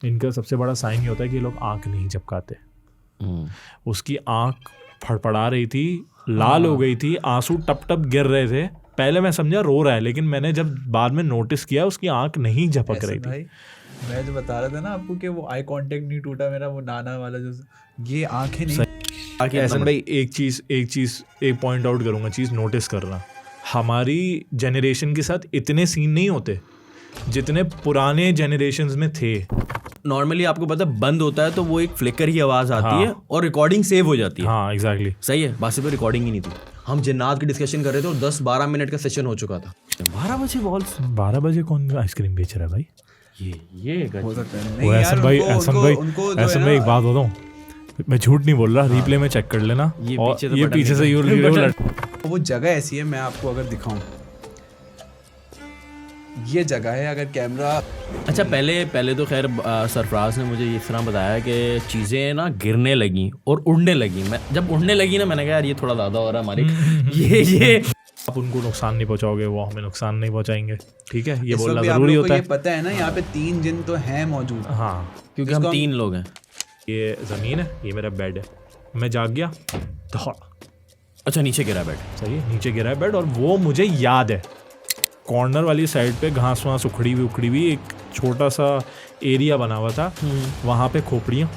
इनका सबसे बड़ा साइन ये होता है कि ये लोग आंख नहीं झपकाते। उसकी आंख फड़फड़ा रही थी, लाल हो गई थी, आंसू टप टप गिर रहे थे। पहले मैं समझा रो रहा है, लेकिन मैंने जब बाद में नोटिस किया उसकी आंख नहीं झपक रही थी। मैं जो बता रहा था ना आपको कि वो आई कांटेक्ट नहीं टूटा मेरा, वो नाना वाला जो ये आंखें नहीं। एहसन भाई एक पॉइंट आउट करूंगा, चीज़ नोटिस करना, हमारी जनरेशन के साथ इतने सीन नहीं होते जितने पुराने जनरेशन्स में थे। नॉर्मली आपको पता है बंद होता है तो वो एक फ्लिकर ही आवाज आती है और रिकॉर्डिंग सेव हो जाती है। हाँ एग्जैक्टली सही है, बासी पे रिकॉर्डिंग ही नहीं थी। हम जिन्नात की डिस्कशन कर रहे थे और 10-12 मिनट का सेशन हो चुका था। 12 बजे बॉल्स, 12 बजे कौन आइसक्रीम बेच रहा है भाई? ये हो सकता है। वो एहसन भाई एक बात बताऊं, मैं झूठ नहीं बोल रहा, रिप्ले में चेक कर लेना। ये पीछे से वो जगह ऐसी है, मैं आपको अगर दिखाऊं, ये जगह है अगर कैमरा। अच्छा पहले तो खैर सरफराज ने मुझे इस तरह बताया कि चीज़ें ना गिरने लगी और उड़ने लगी। मैं जब उड़ने लगी ना, मैंने कहा यार ये थोड़ा ज़्यादा हो रहा है हमारी ये आप उनको नुकसान नहीं पहुंचाओगे, वो हमें नुकसान नहीं पहुंचाएंगे, ठीक है, ये बोलना भी जरूरी होता है। ये पता है ना, यहाँ पे 3 जिन तो हैं मौजूद। हाँ, क्योंकि हम 3 लोग हैं। ये ज़मीन है, ये मेरा बेड है, मैं जाग गया दौड़। अच्छा नीचे गिरा बेड? सही है, नीचे गिरा है बेड, और वो मुझे याद है कॉर्नर वाली साइड पे घास वास उखड़ी हुई एक छोटा सा एरिया बना हुआ था, वहाँ पे खोपड़ियाँ।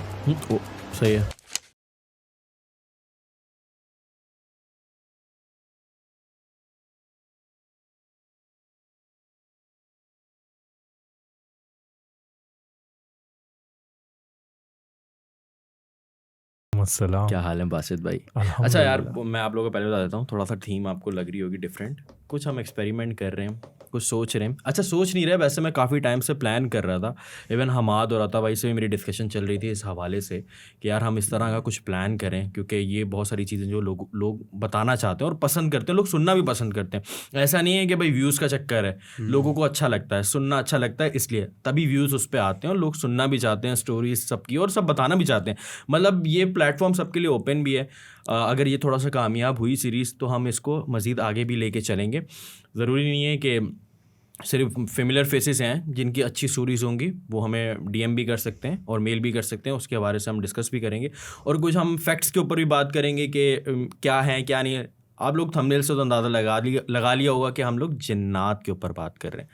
सही है। क्या हाल है बासित भाई? अच्छा यार मैं आप लोगों को पहले बता देता हूँ, थोड़ा सा थीम आपको लग रही होगी डिफरेंट, कुछ हम एक्सपेरिमेंट कर रहे हैं, कुछ सोच रहे हैं। अच्छा सोच नहीं रहे, वैसे मैं काफ़ी टाइम से प्लान कर रहा था, इवन हमाद और अता भाई से भी मेरी डिस्कशन चल रही थी इस हवाले से कि यार हम इस तरह का कुछ प्लान करें, क्योंकि ये बहुत सारी चीज़ें जो लोग बताना चाहते हैं और पसंद करते हैं, लोग सुनना भी पसंद करते हैं। ऐसा नहीं है कि भाई व्यूज़ का चक्कर है, लोगों को अच्छा लगता है, सुनना अच्छा लगता है, इसलिए तभी व्यूज़ उस पर आते हैं और लोग सुनना भी चाहते हैं स्टोरीज सबकी, और सब बताना भी चाहते हैं। मतलब ये प्लेटफॉर्म सबके लिए ओपन भी है। अगर ये थोड़ा सा कामयाब हुई सीरीज़ तो हम इसको मज़ीद आगे भी लेके चलेंगे। ज़रूरी नहीं है कि सिर्फ फेमिलियर फेसेस हैं, जिनकी अच्छी स्टोरीज़ होंगी वो हमें डीएम भी कर सकते हैं और मेल भी कर सकते हैं, उसके बारे से हम डिस्कस भी करेंगे और कुछ हम फैक्ट्स के ऊपर भी बात करेंगे कि क्या है क्या नहीं है। आप लोग थंबनेल से तो अंदाज़ा लगा लिया होगा कि हम लोग जिन्नात के ऊपर बात कर रहे हैं।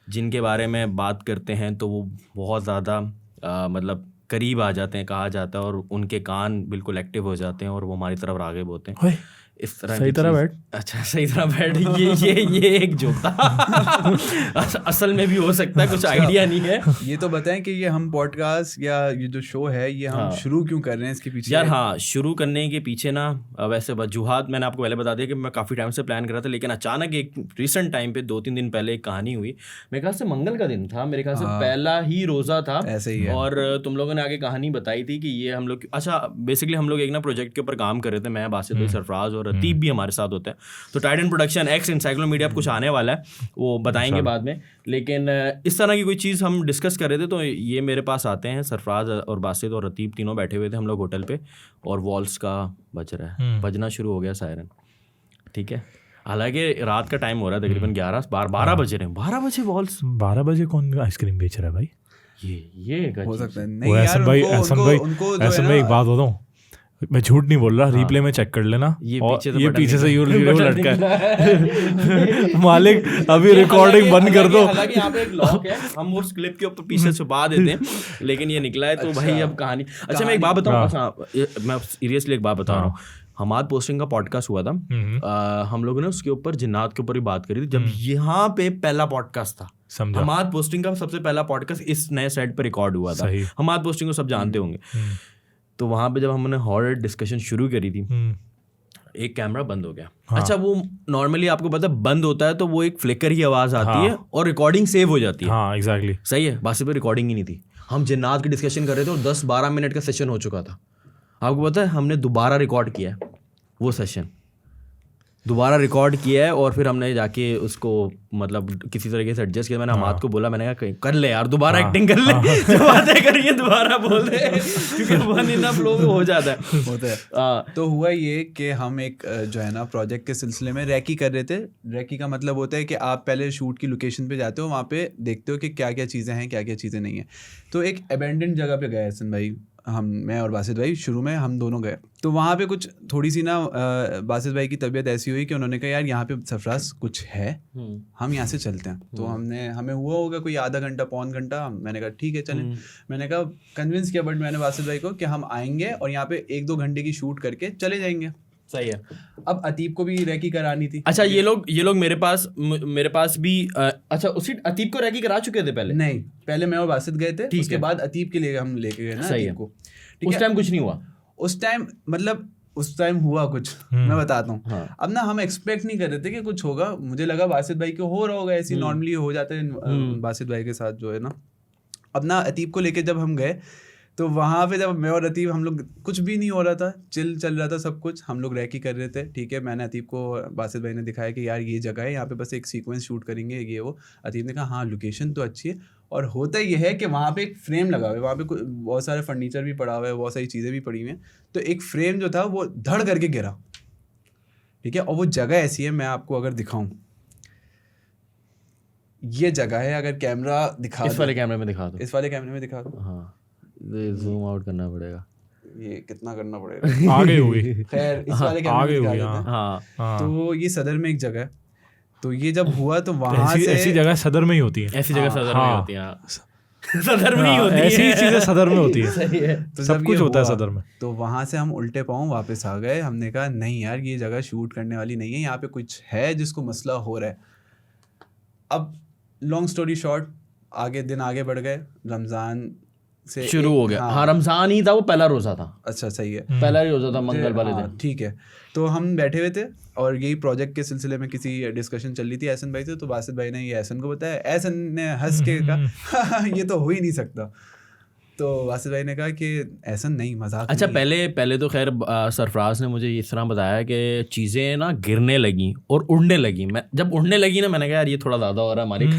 जिनके बारे में बात करते हैं तो वो बहुत ज़्यादा मतलब करीब आ जाते हैं कहा जाता है, और उनके कान बिल्कुल एक्टिव हो जाते हैं और वो हमारी तरफ राग़िब होते हैं। इस तरह सही तरह बैठ। अच्छा सही तरह बैठ, ये एक जोक था असल में भी हो सकता है, कुछ आइडिया नहीं है। ये तो बताएं कि ये हम पॉडकास्ट या ये जो शो है ये हम शुरू क्यों कर रहे हैं, इसके पीछे यार हाँ, शुरू करने के पीछे ना वैसे वजूहात मैंने आपको पहले बता दिया कि मैं काफ़ी टाइम से प्लान कर रहा था, लेकिन अचानक एक रिसेंट टाइम पे 2-3 दिन पहले एक कहानी हुई। मेरे ख्याल से मंगल का दिन था, मेरे ख्याल से पहला ही रोज़ा था, ऐसे ही है। और तुम लोगों ने आगे कहानी बताई थी कि ये हम लोग, अच्छा बेसिकली हम लोग एक ना प्रोजेक्ट के ऊपर काम कर रहे थे, मैं, बासित, सरफराज और रतीब भी हमारे साथ होता है। तो टाइटन प्रोडक्शन एक्स एनसाइक्लोमीडिया कुछ आने वाला है, वो बताएंगे बाद में। लेकिन इस तरह की कोई चीज़ हम डिस्कस कर रहे थे तो ये मेरे पास आते हैं, सरफराज और बासित और रतीब तीनों बैठे हुए थे हम लोग होटल पे, और वॉल्स का बजना शुरू हो गया सायरन, ठीक है। हालांकि रात का टाइम हो रहा है, तकरीबन 11-12 बजे रहे। 12 बजे वॉल्स, 12 बजे कौन आइसक्रीम बेच रहा है भाई? ये हो सकता है। नहीं यार, एहसन भाई एक बात बताऊं, मैं झूठ नहीं बोल रहा, रिप्ले में चेक कर लेना। ये पीछे से लटका है मालिक, अभी रिकॉर्डिंग बंद कर दो। हालांकि यहाँ पे एक लॉक है, हम उस क्लिप के ऊपर पीछे छुपा देते हैं, लेकिन ये निकला है तो भाई अब कहानी। अच्छा मैं एक बात बताऊँ, मैं सीरियसली एक बात बता रहा हूँ। हमाद पोस्टिंग का पॉडकास्ट हुआ था, हम लोगों ने उसके ऊपर जिन्नात के ऊपर ही बात करी थी, जब यहाँ पे पहला पॉडकास्ट था। हमाद पोस्टिंग का सबसे पहला पॉडकास्ट इस नए सेट पर रिकॉर्ड हुआ था। हमाद पोस्टिंग को सब जानते होंगे। तो वहाँ पे जब हमने हॉरर डिस्कशन शुरू करी थी, एक कैमरा बंद हो गया। अच्छा वो नॉर्मली आपको पता है बंद होता है तो वो एक फ्लिकर ही आवाज़ आती है और रिकॉर्डिंग सेव हो जाती है। हाँ एग्जैक्टली सही है, बासी पे रिकॉर्डिंग ही नहीं थी। हम जिन्नात की डिस्कशन कर रहे थे और 10-12 मिनट का सेशन हो चुका था। आपको पता है हमने दोबारा रिकॉर्ड किया है वो सेशन, दोबारा रिकॉर्ड किया है और फिर हमने जाके उसको मतलब किसी तरीके से एडजस्ट किया। मैंने अमाद को बोला, मैंने कहा कर ले यार, दोबारा एक्टिंग कर ले, जो बातें करिए दोबारा बोल दे, क्योंकि वन इन फ्लो हो जाता है। होता है। तो हुआ ये कि हम एक जो है ना प्रोजेक्ट के सिलसिले में रैकी कर रहे थे। रैकी का मतलब होता है कि आप पहले शूट की लोकेशन पे जाते हो, वहाँ पे देखते हो कि क्या क्या चीज़ें हैं, क्या क्या चीज़ें नहीं हैं। तो एक अबेंडेंड जगह पे गए हसन भाई, मैं और बासित भाई, शुरू में हम दोनों गए। तो वहाँ पे कुछ थोड़ी सी ना बासित भाई की तबीयत ऐसी हुई कि उन्होंने कहा यार यहाँ पे सरफराज कुछ है, हम यहाँ से चलते हैं। तो हमें हुआ होगा कोई आधा घंटा पौन घंटा, मैंने कहा ठीक है चलें। मैंने कहा कन्विंस किया बट मैंने बासित भाई को कि हम आएंगे और यहाँ पे 1-2 घंटे की शूट करके चले जाएंगे। सही है। अब अतीब को भी रैकी करानी थी। अच्छा ये लोग मेरे पास भी अच्छा उसी अतीब को रैकी करा चुके थे पहले? नहीं, पहले मैं और बासित गए थे, उसके बाद अतीब के लिए हम लेके गए ना अतीब को। उस टाइम कुछ नहीं हुआ? उस टाइम हुआ कुछ, मैं बताता हूँ। हाँ। अब ना हम एक्सपेक्ट नहीं कर रहे थे कि कुछ होगा, मुझे लगा बासित भाई को हो रहा होगा, ऐसी नॉर्मली हो जाता है बासित भाई के साथ जो है ना। अब ना अतीब को लेके जब हम गए तो वहाँ पे जब मैं और अतीब, हम लोग कुछ भी नहीं हो रहा था, चिल चल रहा था सब कुछ, हम लोग रैकी कर रहे थे। ठीक है, मैंने अतीब को, बासित भाई ने दिखाया कि यार ये जगह है, यहाँ पे बस एक सीक्वेंस शूट करेंगे ये वो। अतीब ने कहा हाँ लोकेशन तो अच्छी है। और होता ये है कि वहाँ पे एक फ्रेम लगा हुआ है, वहाँ पे बहुत सारे फर्नीचर भी पड़ा हुआ है, बहुत सारी चीज़ें भी पड़ी हुई हैं। तो एक फ्रेम जो था वो धड़ करके गिरा। ठीक है, और वो जगह ऐसी है, मैं आपको अगर दिखाऊँ, ये जगह है, अगर कैमरा दिखा, इस वाले कैमरे में दिखा दो, इस वाले कैमरे में दिखा दो। हाँ, जूम आउट करना पड़ेगा, ये कितना करना पड़ेगा, आगे होगी, खैर इस वाले कैमरे में दिखा देते हैं। हाँ। तो ये सदर में एक जगह है। तो ये जब हुआ तो वहाँ से ऐसी जगह सदर में ही होती है, ऐसी जगह सदर में होती है, सदर में ही होती है, ऐसी चीजें सदर में होती है। सही है। तो सब कुछ होता है सदर में। तो वहाँ से हम उल्टे पाँव वापस आ गए। हमने कहा नहीं यार ये जगह शूट करने वाली नहीं है, यहाँ पे कुछ है जिसको मसला हो रहा है। अब लॉन्ग स्टोरी शॉर्ट, आगे दिन आगे बढ़ गए, रमज़ान से शुरू हो गया। हाँ, रमज़ान ही था, वो पहला रोज़ा था। अच्छा सही है, पहला ही रोज़ा था, मंगल वाले दिन। ठीक है, तो हम बैठे हुए थे और यही प्रोजेक्ट के सिलसिले में किसी डिस्कशन चल रही थी एहसन भाई से। तो बासित भाई ने ये एहसन को बताया, एहसन ने हंस के कहा ये तो हो ही नहीं सकता। तो बासित भाई ने कहा कि एहसन नहीं, मजाक। अच्छा पहले तो खैर सरफराज ने मुझे इस तरह बताया कि चीज़ें ना गिरने लगी और उड़ने लगी। मैं जब उड़ने लगी ना, मैंने कहा यार ये थोड़ा ज़्यादा हो रहा है मालिक,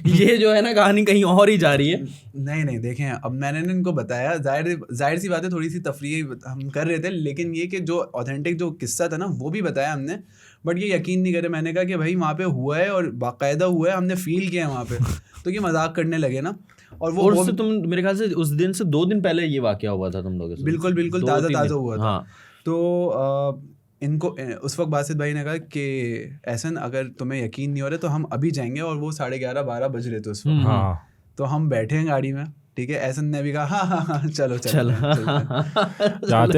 ये जो है ना कहानी कहीं और ही जा रही है। नहीं देखें, अब मैंने इनको बताया, जाहिर सी बात है, थोड़ी सी तफरीह हम कर रहे थे, लेकिन ये कि जो ऑथेंटिक जो किस्सा था ना वो भी बताया हमने, बट ये यकीन नहीं करे। मैंने कहा कि भाई वहाँ पे हुआ है और बाकायदा हुआ है, हमने फील किया है वहाँ पे। तो ये मजाक करने लगे ना। और वो तुम मेरे ख्याल से उस दिन से 2 दिन पहले ये वाकया हुआ था तुम लोगों से। बिल्कुल ताज़ा हुआ था। हाँ। तो इनको उस वक्त बासित भाई ने कहा कि एहसन अगर तुम्हें यकीन नहीं हो रहा तो हम अभी जाएंगे, और वो 11:30-12 बज रहे थे उस वक्त। हाँ। तो हम बैठे हैं गाड़ी में, ठीक है। एहसन ने भी कहा हाँ चलो जाते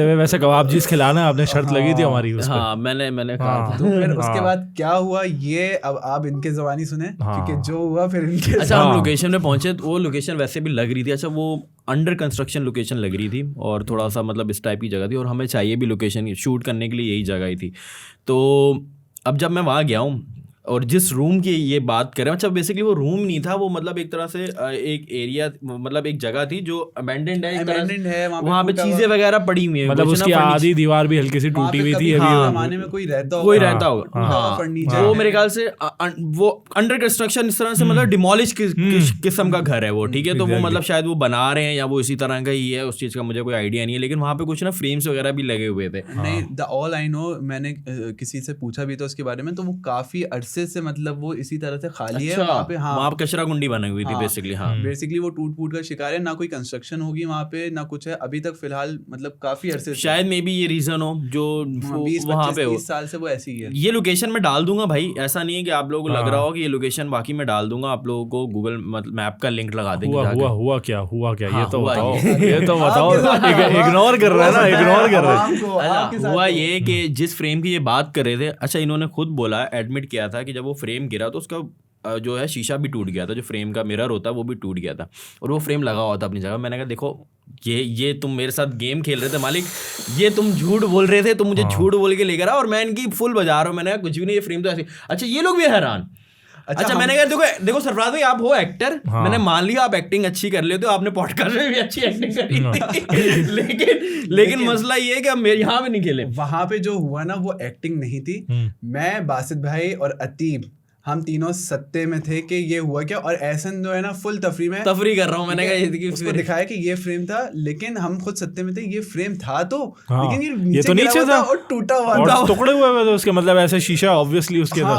हुए वैसे कबाब चीज खिलाना आपने शर्त लगी थी हमारी उस हाँ, मैंने कहा था। तो फिर उसके बाद क्या हुआ ये अब आप इनके ज़बानी सुने, क्योंकि जो हुआ फिर इनके। अच्छा हम लोकेशन में पहुंचे तो वो लोकेशन वैसे भी लग रही थी, अच्छा वो अंडर कंस्ट्रक्शन लोकेशन लग रही थी और थोड़ा सा मतलब इस टाइप की जगह थी, और हमें चाहिए भी लोकेशन शूट करने के लिए यही जगह ही थी। तो अब जब मैं वहाँ गया हूँ और जिस रूम की ये बात करें, अच्छा बेसिकली वो रूम नहीं था, वो मतलब एक तरह से एक एरिया, मतलब एक जगह थी जो अबैंडन्ड है, वहाँ पे चीजें वगैरह पड़ी हुई है, मतलब उसकी आधी दीवार भी हल्की सी टूटी हुई थी। जमाने में कोई रहता होगा, वो मेरे ख्याल से वो अंडर कंस्ट्रक्शन इस तरह से मतलब डिमोलिश किस्म का घर है वो, ठीक है। तो वो मतलब शायद वो बना रहे हैं या वो इसी तरह का ही है, उस चीज का मुझे कोई आइडिया नहीं है, लेकिन वहाँ पे कुछ ना फ्रेम्स वगैरह भी लगे हुए थे। नहीं, द ऑल आई नो, मैंने किसी से पूछा भी था उसके बारे में, तो वो काफी अरसे से मतलब वो इसी तरह से खाली है वहाँ पे। हाँ, वहाँ पे कचरा कुंडी बनी हुई थी बेसिकली। हाँ, बेसिकली वो टूट का शिकार है, ना कोई कंस्ट्रक्शन होगी वहाँ पे ना कुछ है अभी तक फिलहाल, मतलब काफी अरसे से। शायद मे बी ये रीजन हो जो 20-25 साल से वो ऐसी ही है। ये लोकेशन में डाल दूंगा भाई, ऐसा नहीं है कि आप लोगों को लग रहा हो कि ये लोकेशन बाकी में डाल दूंगा, आप लोगों को गूगल मैप का लिंक लगा देंगे। हुआ क्या ये तो बताओ। इग्नोर कर रहा है ना, इग्नोर कर रहा है। हुआ ये कि जिस फ्रेम की ये बात कर रहे थे, अच्छा इन्होंने खुद बोला, एडमिट किया था कि जब वो फ्रेम गिरा तो उसका जो है शीशा भी टूट गया था, जो फ्रेम का मिरर होता है वो भी टूट गया था, और वो फ्रेम लगा हुआ था अपनी जगह। मैंने कहा देखो ये तुम मेरे साथ गेम खेल रहे थे मालिक, ये तुम झूठ बोल रहे थे, तुम मुझे झूठ बोल के लेकर आओ और मैं इनकी फुल बजा रहा हूँ। मैंने कहा कुछ भी नहीं, ये फ्रेम तो ऐसे। अच्छा ये लोग भी हैरान, अच्छा मैंने कहा देखो सरफराज भाई आप हो एक्टर, मैंने मान लिया आप एक्टिंग अच्छी कर लेते हो, आपने पॉडकास्ट में भी अच्छी एक्टिंग करी लेकिन मसला ये है कि अब मेरे यहाँ भी नहीं खेले। वहां पे जो हुआ ना वो एक्टिंग नहीं थी। मैं, बासित भाई और अतीब हम तीनों सत्ते में थे कि ये हुआ क्या, और एहसन जो है ना फुल तफरी कर रहा हूँ। मैंने कहा उसको दिखाया कि ये फ्रेम था, लेकिन हम खुद सत्ते में थे ये फ्रेम था तो लेकिन ये तो नीचे था और टूटा हुआ और टुकड़े हुए थे उसके, मतलब ऐसे शीशा ऑब्वियसली उसके था।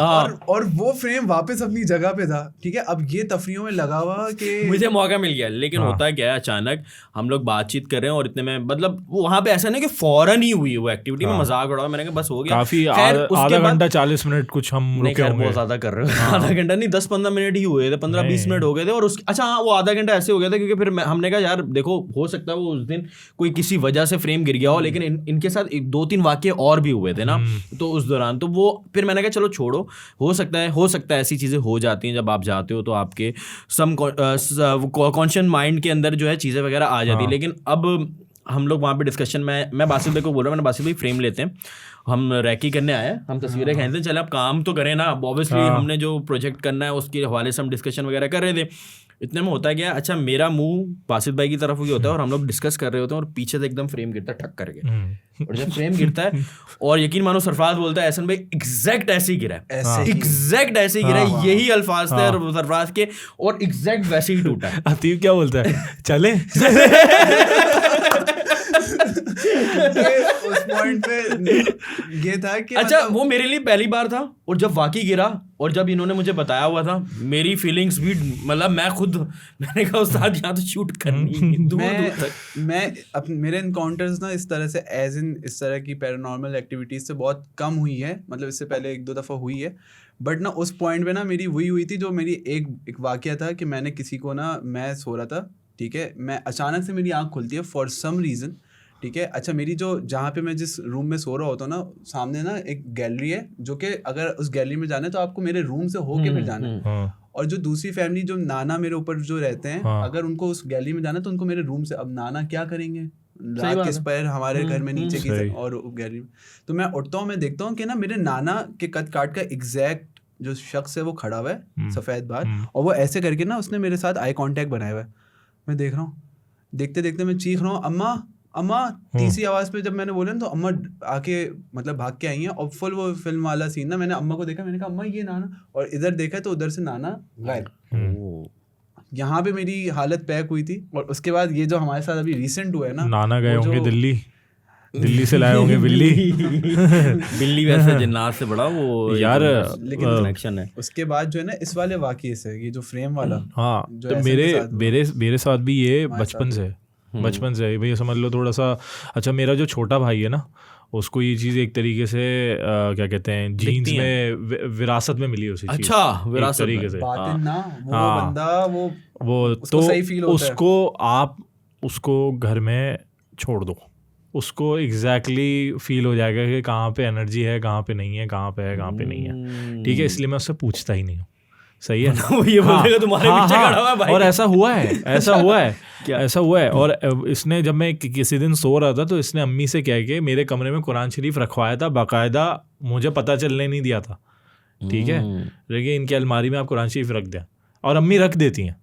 और वो फ्रेम वापस अपनी जगह पे था। ठीक है, अब ये तफरीयों में लगा हुआ कि मुझे मौका मिल गया, लेकिन होता क्या है अचानक हम लोग बातचीत कर रहे हैं और इतने में मतलब वहां पे ऐसा नहीं कि फौरन ही हुई वो एक्टिविटी में मजाक उड़ा, मैंने कहा बस हो गया काफी आधा घंटा 40 मिनट कुछ हम रुके होंगे, बहुत ज्यादा कर रहे हो। आधा घंटा नहीं 10-15 मिनट ही हुए थे, 15-20 मिनट हो गए थे। और अच्छा हाँ वो आधा घंटा ऐसे हो गया था क्योंकि फिर हमने कहा यार देखो हो सकता है वो उस दिन कोई किसी वजह से फ्रेम गिर गया हो, लेकिन इनके साथ 2-3 वाकये और भी हुए थे ना, तो उस दौरान तो वो फिर मैंने कहा चलो छोड़ो, हो सकता है ऐसी चीज़ें हो जाती हैं जब आप जाते हो तो आपके सम कॉन्शियस माइंड के अंदर जो है चीज़ें वगैरह आ जाती है। लेकिन अब हम लोग वहाँ पे डिस्कशन में, मैं बासित भाई को बोल रहा हूँ, मैंने बासित भाई फ्रेम लेते हैं, हम रैकी करने आए, हम तस्वीरें खींचते हैं, चले आप काम तो करें ना। ऑब्वियसली हमने जो प्रोजेक्ट करना है उसके हवाले से हम डिस्कशन वगैरह कर रहे थे। इतने में होता गया, अच्छा मेरा मुंह बासित भाई की तरफ ही होता है और हम लोग डिस्कस कर रहे होते हैं और पीछे से एकदम फ्रेम गिरता है ठक करके। और जब फ्रेम गिरता है और यकीन मानो सरफराज बोलता है एहसन भाई एग्जैक्ट ऐसे ही गिरा है, एग्जैक्ट ऐसे ही गिरा है, यही अल्फाज थे सरफराज के और एग्जैक्ट वैसे ही टूटा है। अतीब क्या बोलता है चले उस पॉइंट पे ये था कि अच्छा वो मेरे लिए पहली बार था और जब वाकई गिरा और जब इन्होंने मुझे बताया हुआ था मेरी फीलिंग्स भी मतलब मैंने कहा उस्ताद यहाँ तो शूट करनी मैं मेरे इनकाउंटर्स ना इस तरह से एज इन इस तरह की पैरानॉर्मल एक्टिविटीज से बहुत कम हुई है, मतलब इससे पहले 1-2 दफ़ा हुई है, बट ना उस पॉइंट पे ना मेरी वही हुई थी जो मेरी एक वाकया था कि मैंने किसी को ना, मैं सो रहा था, ठीक है, मैं अचानक से मेरी आँख खुलती है फॉर सम रीज़न, ठीक है। अच्छा मेरी जो जहाँ पे मैं जिस रूम में सो रहा होता हूँ ना, सामने ना एक गैलरी है जो कि अगर उस गैलरी में जाना है तो आपको मेरे रूम से होके फिर जाना है। और जो दूसरी फैमिली जो नाना मेरे ऊपर जो रहते हैं, अगर उनको उस गैलरी में जाना है तो उनको मेरे रूम से, अब नाना क्या करेंगे रात के पैर हमारे घर में नीचे की और गैलरी में, तो मैं उठता हूँ, मैं देखता हूँ कि ना मेरे नाना के कद काट का एग्जैक्ट जो शख्स है वो खड़ा हुआ है सफ़ेद बाल, और वो ऐसे करके ना उसने मेरे साथ आई कांटेक्ट बनाया हुआ है। मैं देख रहा हूँ, देखते देखते मैं चीख रहा हूँ अम्मा अम्मा, तीसरी आवाज़ पे जब मैंने बोला ना तो अम्मा आके मतलब भाग के आई हैं और फुल वो फिल्म वाला सीन ना, मैंने अम्मा को देखा, मैंने कहा अम्मा ये नाना, और इधर देखा तो उधर से नाना गायब। यहाँ पे मेरी हालत पैक हुई थी। और उसके बाद ये जो हमारे साथ अभी रिसेंट हुआ है ना, नाना गए होंगे दिल्ली से लाए होंगे बिल्ली वैसे जिन्नात से बड़ा वो यार, लेकिन कनेक्शन है। उसके बाद जो है ना इस वाले वाकये से ये जो फ्रेम वाला, हाँ तो मेरे साथ भी ये बचपन से भैया समझ लो थोड़ा सा। अच्छा मेरा जो छोटा भाई है ना, उसको ये चीज़ एक तरीके से क्या कहते हैं जीन्स में विरासत में मिली उसे। अच्छा विरासत तरीके से ना वो बंदा वो तो सही फील होता है। उसको आप उसको घर में छोड़ दो, उसको एग्जैक्टली फील हो जाएगा कि कहाँ पे एनर्जी है, कहाँ पे नहीं है, कहाँ पे है, कहाँ पे नहीं है। ठीक है, इसलिए मैं उससे पूछता ही नहीं हूँ। सही है वो ये बोलेगा तुम्हारे पीछे खड़ा हुआ है भाई। और ऐसा हुआ है और इसने जब मैं किसी दिन सो रहा था तो इसने अम्मी से कह के मेरे कमरे में कुरान शरीफ रखवाया था बाकायदा, मुझे पता चलने नहीं दिया था। ठीक है, लेकिन इनकी अलमारी में आप कुरान शरीफ रख दें और अम्मी रख देती हैं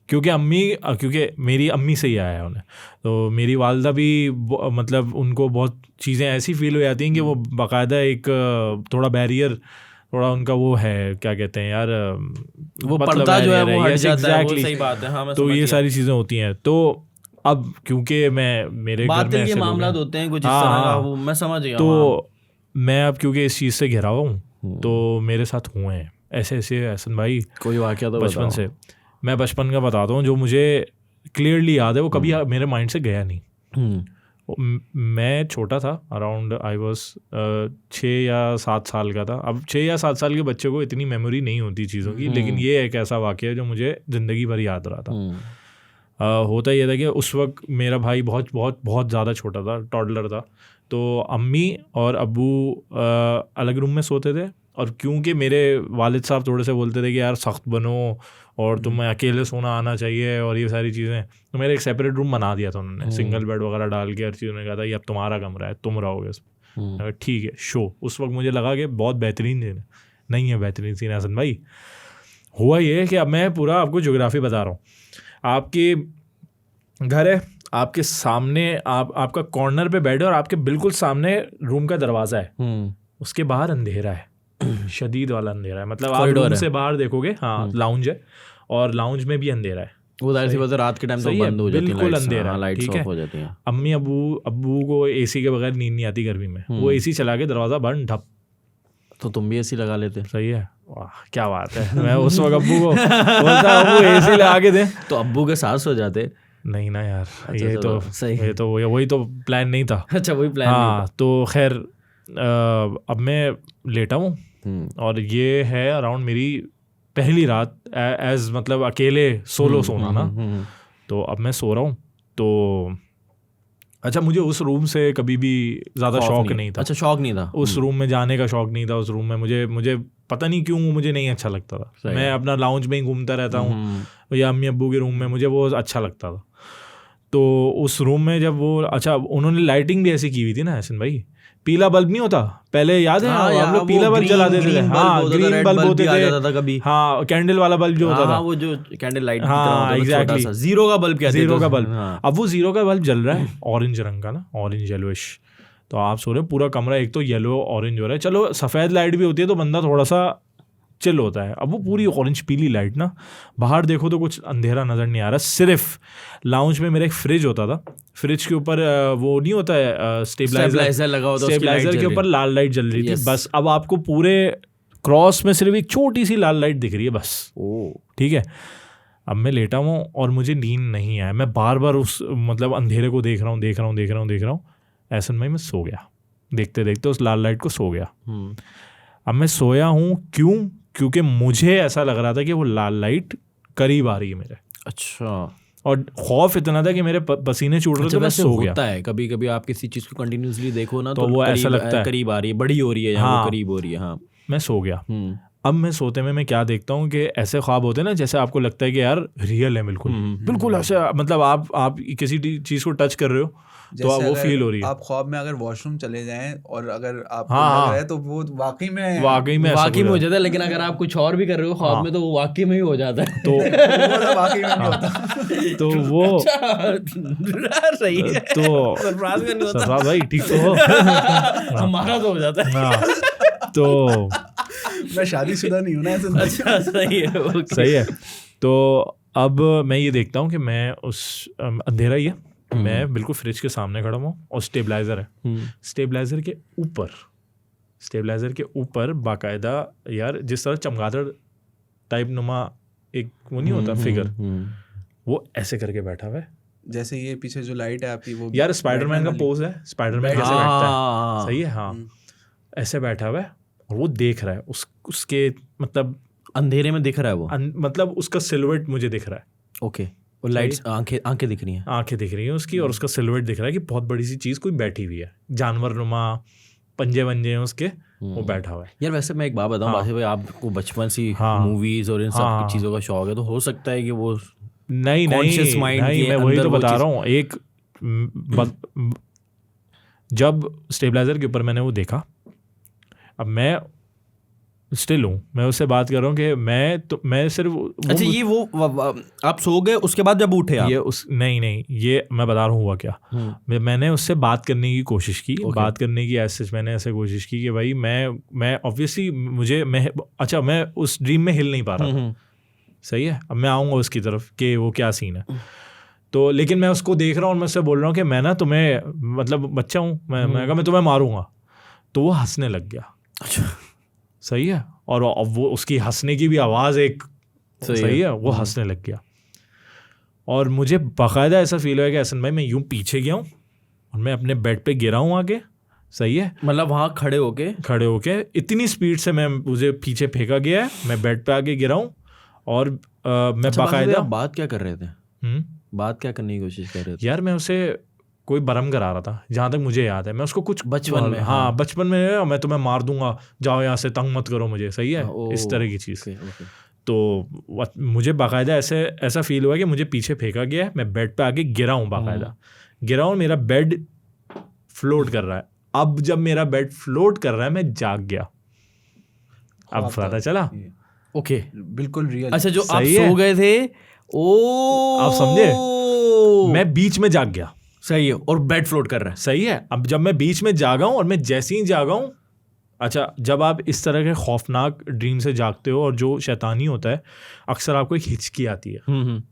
क्योंकि मेरी अम्मी से ही आया है उन्हें, तो मेरी वालदा भी मतलब उनको बहुत चीज़ें ऐसी फील हो जाती हैं कि वो बाकायदा एक थोड़ा बैरियर, थोड़ा उनका वो है क्या कहते हैं यार, वो पर्दा जो है वो हट जाता है। वो सही बात है। हाँ, तो ये सारी चीज़ें होती हैं। तो अब क्योंकि मेरे घर में ऐसे मामला होते हैं कुछ इस तरह का, वो मैं समझ गया। तो मैं अब क्योंकि इस चीज़ से घिरा हुआ हूँ तो मेरे साथ हुए हैं ऐसे एहसन भाई कोई वाक़या तो बचपन से। मैं बचपन का बताता हूँ जो मुझे क्लियरली याद है, वो कभी मेरे माइंड से गया नहीं। मैं छोटा था, अराउंड आई वॉज 6 या 7 साल का था। अब 6 या 7 साल के बच्चे को इतनी मेमोरी नहीं होती चीज़ों की, लेकिन ये एक ऐसा वाक़या है जो मुझे ज़िंदगी भर याद रहा था। होता ये था कि उस वक्त मेरा भाई बहुत बहुत बहुत ज़्यादा छोटा था, टॉडलर था। तो अम्मी और अब्बू अलग रूम में सोते थे, और क्योंकि मेरे वालिद साहब थोड़े से बोलते थे कि यार सख्त बनो और तुम्हें अकेले सोना आना चाहिए और ये सारी चीज़ें, तो मेरे एक सेपरेट रूम बना दिया था उन्होंने, सिंगल बेड वगैरह डाल के हर चीज़। उन्होंने कहा था ये अब तुम्हारा कमरा है, तुम रहोगे इसमें। ठीक है शो। उस वक्त मुझे लगा कि बहुत बेहतरीन सीन है, नहीं है बेहतरीन सीन हसन भाई। हुआ ये कि अब मैं पूरा आपको ज्योग्राफी बता रहा हूँ। आपके घर है, आपके सामने आपका कॉर्नर पे बेड है और आपके बिल्कुल सामने रूम का दरवाज़ा है, उसके बाहर अंधेरा है, शदीद वाला अंधेरा है, मतलब आप रूम से बाहर देखोगे, हाँ लाउंज है और लाउंज में भी अंधेरा है। वो जाहिर सी बात है रात के टाइम तो बंद हो जाती है, बिल्कुल अंधेरा, लाइट्स ठीक ऑफ हो जाती हैं। अम्मी अब्बू को एसी के बगैर नींद नहीं आती गर्मी में, वो एसी चला के दरवाज़ा बंद ढप। तो तुम भी एसी लगा लेते? सही है, वाह क्या बात है। मैं उस वक्त अब्बू को बोलता अब्बू एसी लगा के दे, तो अब्बू के साथ सो जाते? नहीं ना यार, अच्छा, ये तो सही, ये तो वही तो प्लान नहीं था। अच्छा वही प्लान हाँ नहीं था। तो खैर अब मैं लेटा हूँ और ये है अराउंड मेरी पहली रात एज मतलब अकेले सोलो सोना ना। तो अब मैं सो रहा हूँ, तो अच्छा मुझे उस रूम से कभी भी ज़्यादा शौक नहीं था। अच्छा शौक नहीं था, उस रूम में जाने का शौक नहीं था। उस रूम में मुझे पता नहीं क्यों मुझे नहीं अच्छा लगता था। मैं अपना लाउंज में ही घूमता रहता हूँ या अम्मी अब्बू के रूम में, मुझे वो अच्छा लगता था। तो उस रूम में जब वो अच्छा उन्होंने लाइटिंग भी ऐसी की हुई थी ना हसन भाई, पीला बल्ब नहीं होता पहले, याद है हम लोग पीला बल्ब जलाते थे। हाँ ग्रीन बल्ब होते थे कभी, हाँ कैंडल वाला बल्ब जो होता था, वो जो कैंडल लाइट, हाँ एग्जैक्टली, जीरो का बल्ब, जीरो का बल्ब। अब वो जीरो का बल्ब जल रहा है ऑरेंज रंग का ना, ऑरेंज येलोइश। तो आप सो रहे पूरा कमरा एक तो येलो ऑरेंज हो रहा है, चलो सफ़ेद लाइट भी होती है तो बंदा थोड़ा सा चिल होता है। अब वो पूरी ऑरेंज पीली लाइट ना, बाहर देखो तो कुछ अंधेरा नज़र नहीं आ रहा। सिर्फ लाउंज में मेरा एक फ्रिज होता था, फ्रिज के ऊपर वो नहीं होता है स्टेबलाइजर लगा होता है, स्टेबलाइजर के ऊपर लाल लाइट जल रही थी बस। अब आपको पूरे क्रॉस में सिर्फ एक छोटी सी लाल लाइट दिख रही है बस, ठीक है। अब मैं लेटा हूँ और मुझे नींद नहीं आया, मैं बार बार उस मतलब अंधेरे को देख रहा हूँ। ऐसा में मैं सो गया, देखते देखते उस लाल लाइट को सो गया। अब मैं सोया हूँ क्योंकि मुझे ऐसा लग रहा था कि वो लाल लाइट करीब आ रही है मेरे। अच्छा, और खौफ इतना था कि मेरे पसीने छूट रहे थे, मैं सो गया। होता है कभी कभी आप किसी चीज़ को कंटिन्यूसली देखो ना तो वो ऐसा लगता है करीब आ रही है, बड़ी हो रही है या वो करीब हो रही है। हाँ मैं सो गया। अब मैं सोते में मैं क्या देखता हूँ कि ऐसे ख्वाब होते हैं ना जैसे आपको लगता है कि यार रियल है, बिल्कुल ऐसे, मतलब आप किसी चीज़ को टच कर रहे हो तो वो फील हो रही है। आप ख्वाब में अगर वॉशरूम चले जाएं और अगर आपको लग रहा है तो वो वाकई में हो जाता है, लेकिन अगर आप कुछ और भी कर रहे हो ख्वाब में तो वो वाकई में ही हो जाता है। तो वाकई में नहीं होता। तो वो सही है, तो सरफराज भाई ठीक तो हो, हमारा तो हो जाता है। तो मैं शादीशुदा नहीं हूँ ना ऐसे। अच्छा सही है। तो अब मैं ये देखता हूँ कि मैं उस अंधेरा ही है, मैं बिल्कुल फ्रिज के सामने खड़ा हूँ और स्टेबलाइजर है, स्टेबलाइजर के ऊपर बाकायदा यार जिस तरह चमगादड़ टाइप नुमा एक वो नहीं होता फिगर, वो ऐसे करके बैठा हुआ है। जैसे ये पीछे जो लाइट है आपकी वो यार स्पाइडरमैन का पोज है, स्पाइडरमैन कैसे बैठता है, सही है हाँ, ऐसे बैठा हुआ है और वो देख रहा है उसके मतलब अंधेरे में दिख रहा है वो, मतलब उसका सिलुएट मुझे दिख रहा है। ओके, और लाइट्स आंखें दिख रही हैं, आंखें दिख रही हैं उसकी, और उसका सिलुएट दिख रहा है कि बहुत बड़ी सी चीज़ कोई बैठी हुई है, जानवर नुमा पंजे वंजे हैं उसके, वो बैठा हुआ है। यार वैसे मैं एक बात बताऊं बासित भाई, आपको बचपन से मूवीज और इन सब चीज़ों का शौक है, तो हो सकता है कि वो नहीं मैं वही तो बता रहा हूँ। एक जब स्टेबलाइजर के ऊपर मैंने वो देखा, अब मैं स्टिल हूँ, मैं उससे बात कर रहा हूँ कि मैं सिर्फ अच्छा ये वो आप सो गए उसके बाद जब उठे आप? ये नहीं ये मैं बता रहा हूँ हुआ क्या। मैंने उससे बात करने की कोशिश की, बात करने की मैंने ऐसे कोशिश की कि भाई मैं ऑब्वियसली मैं उस ड्रीम में हिल नहीं पा रहा था, सही है। अब मैं आऊँगा उसकी तरफ कि वो क्या सीन है। तो लेकिन मैं उसको देख रहा हूँ और मैं उससे बोल रहा हूँ कि मैं ना तुम्हें मतलब बच्चा हूँ, मैं तुम्हें मारूंगा। तो वो हंसने लग गया। अच्छा सही है, और वो उसकी हंसने की भी आवाज़ एक सही है, वो हंसने लग गया। और मुझे बाकायदा ऐसा फील हुआ कि हसन भाई मैं यूं पीछे गया हूँ और मैं अपने बेड पे गिरा हूँ आगे, सही है, मतलब वहाँ खड़े होके इतनी स्पीड से मुझे पीछे फेंका गया है, मैं बेड पे आगे गिरा हूँ और मैं बाकायदा बात क्या कर रहे थे, बात क्या करने की कोशिश कर रहे थे? यार मैं उसे कोई बरम करा रहा था, जहाँ तक मुझे याद है। मैं उसको कुछ बचपन में, हाँ बचपन में, मैं तुम्हें मार दूंगा, जाओ यहाँ से, तंग मत करो मुझे, सही है, इस तरह की चीज़। तो मुझे बाकायदा ऐसा फील हुआ कि मुझे पीछे फेंका गया है, मैं बेड पे आके गिरा हूँ, बाकायदा गिरा हूँ, मेरा बेड फ्लोट कर रहा है। अब जब मेरा बेड फ्लोट कर रहा है मैं जाग गया, अब पता चला ओके बिल्कुल रियल। अच्छा जो आप सो गए थे, ओ आप समझे, मैं बीच में जाग गया। सही है, और बेड फ्लोट कर रहा है। सही है। अब जब मैं बीच में जागा हूं और मैं जैसे ही जागा हूं, अच्छा जब आप इस तरह के खौफनाक ड्रीम से जागते हो और जो शैतानी होता है, अक्सर आपको एक हिचकी आती है।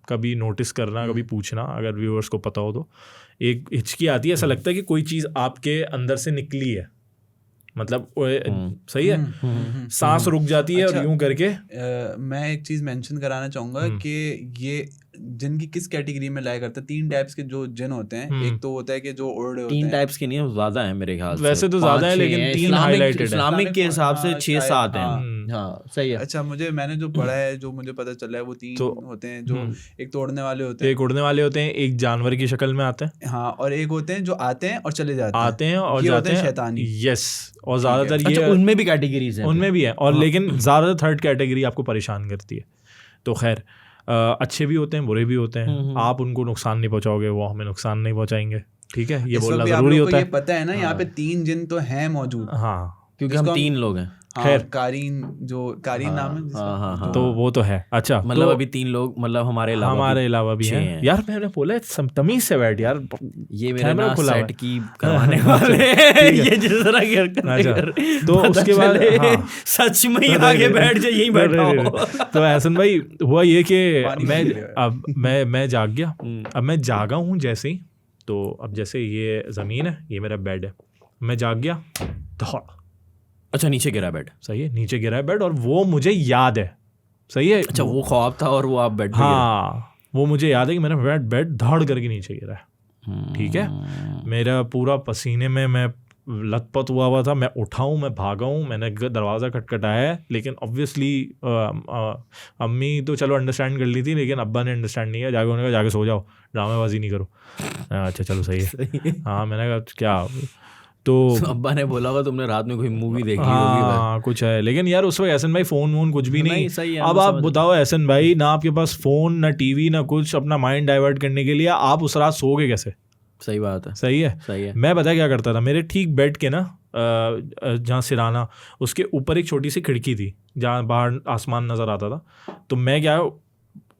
कभी नोटिस करना, कभी पूछना, अगर व्यूअर्स को पता हो तो। एक हिचकी आती है, ऐसा लगता है कि कोई चीज़ आपके अंदर से निकली है, मतलब सही है, सांस रुक जाती है। अच्छा, और यूं करके मैं एक चीज मेंशन कराना चाहूंगा कि ये जिनकी किस कैटेगरी में लाया करता है। 3 टाइप्स के जो जिन होते हैं। एक तो होता है कि जो ओल्ड होते हैं। 3 टाइप्स के नहीं है, ज्यादा है मेरे ख्याल से। वैसे तो ज्यादा है, लेकिन 3 हाईलाइटेड है। इस्लामिक के हिसाब से 6-7 हैं। हाँ सही है। अच्छा, मैंने जो पढ़ा है, जो मुझे पता चला है, वो 3 होते हैं। जो एक तोड़ने वाले होते हैं, एक उड़ने वाले होते हैं, एक जानवर की शक्ल में आते हैं, हाँ, और एक होते हैं जो आते हैं और चले जाते हैं, आते हैं और ये जाते होते हैं शैतानी। यस, और ज्यादातर ये उनमें भी कैटेगरीज हैं। उनमें भी है, और लेकिन ज्यादातर थर्ड कैटेगरी आपको परेशान करती है। तो खैर, अच्छे भी होते हैं, बुरे भी होते हैं। आप उनको नुकसान नहीं पहुंचाओगे, वो हमें नुकसान नहीं पहुंचाएंगे। ठीक है, ये बोलना जरूरी होता है। ये पता है ना, यहाँ पे 3 जिन तो हैं मौजूद। हाँ, क्योंकि हम 3 लोग हैं। खैर, कारीन नाम है जिसका, तो वो तो है। अच्छा, मतलब अभी 3 लोग, मतलब हमारे अलावा भी हैं। यार मैंने बोला तमीज से बैठ यार, ये मेरे ना सेट की करवाने वाले ये जिस तरह तो उसके बाद सच में ही आगे बैठ जाए, यहीं बैठा हो। तो एहसन भाई, हुआ ये कि मैं जाग गया। अब मैं जागा हूँ जैसे ही, तो अब जैसे ये ज़मीन है, ये मेरा बेड है, मैं जाग गया, दौड़। अच्छा, नीचे गिरा बेड। सही है, नीचे गिरा है बेड, और वो मुझे याद है। सही है। अच्छा, वो ख्वाब था और वो आप बेड पे हाँ, वो मुझे याद है कि मेरा बेड धड़ करके नीचे गिरा है। ठीक है, मेरा पूरा पसीने में मैं लथपथ हुआ था। मैं उठा हूँ, मैं भागा हूँ, मैंने दरवाज़ा खटखटाया है, लेकिन ऑब्वियसली अम्मी तो चलो अंडरस्टैंड कर ली थी, लेकिन अब्बा ने अंडरस्टैंड नहीं किया। जाके उन्होंने कहा जाके सो जाओ, ड्रामेबाजी नहीं करो। अच्छा चलो सही है। हाँ, मैंने कहा क्या, तो अब्बा ने बोला होगा तुमने रात में कोई मूवी देखी होगी। हाँ, कुछ है, लेकिन यार उस वक्त एहसन भाई फ़ोन कुछ भी नहीं। सही है। अब आप बताओ एहसन भाई, ना आपके पास फ़ोन, ना टीवी, ना कुछ, अपना माइंड डाइवर्ट करने के लिए आप उस रात सोओगे कैसे? सही बात है। सही है। मैं पता क्या करता था, मेरे ठीक बेड के ना जहाँ सिराना, उसके ऊपर एक छोटी सी खिड़की थी जहाँ बाहर आसमान नज़र आता था। तो मैं क्या,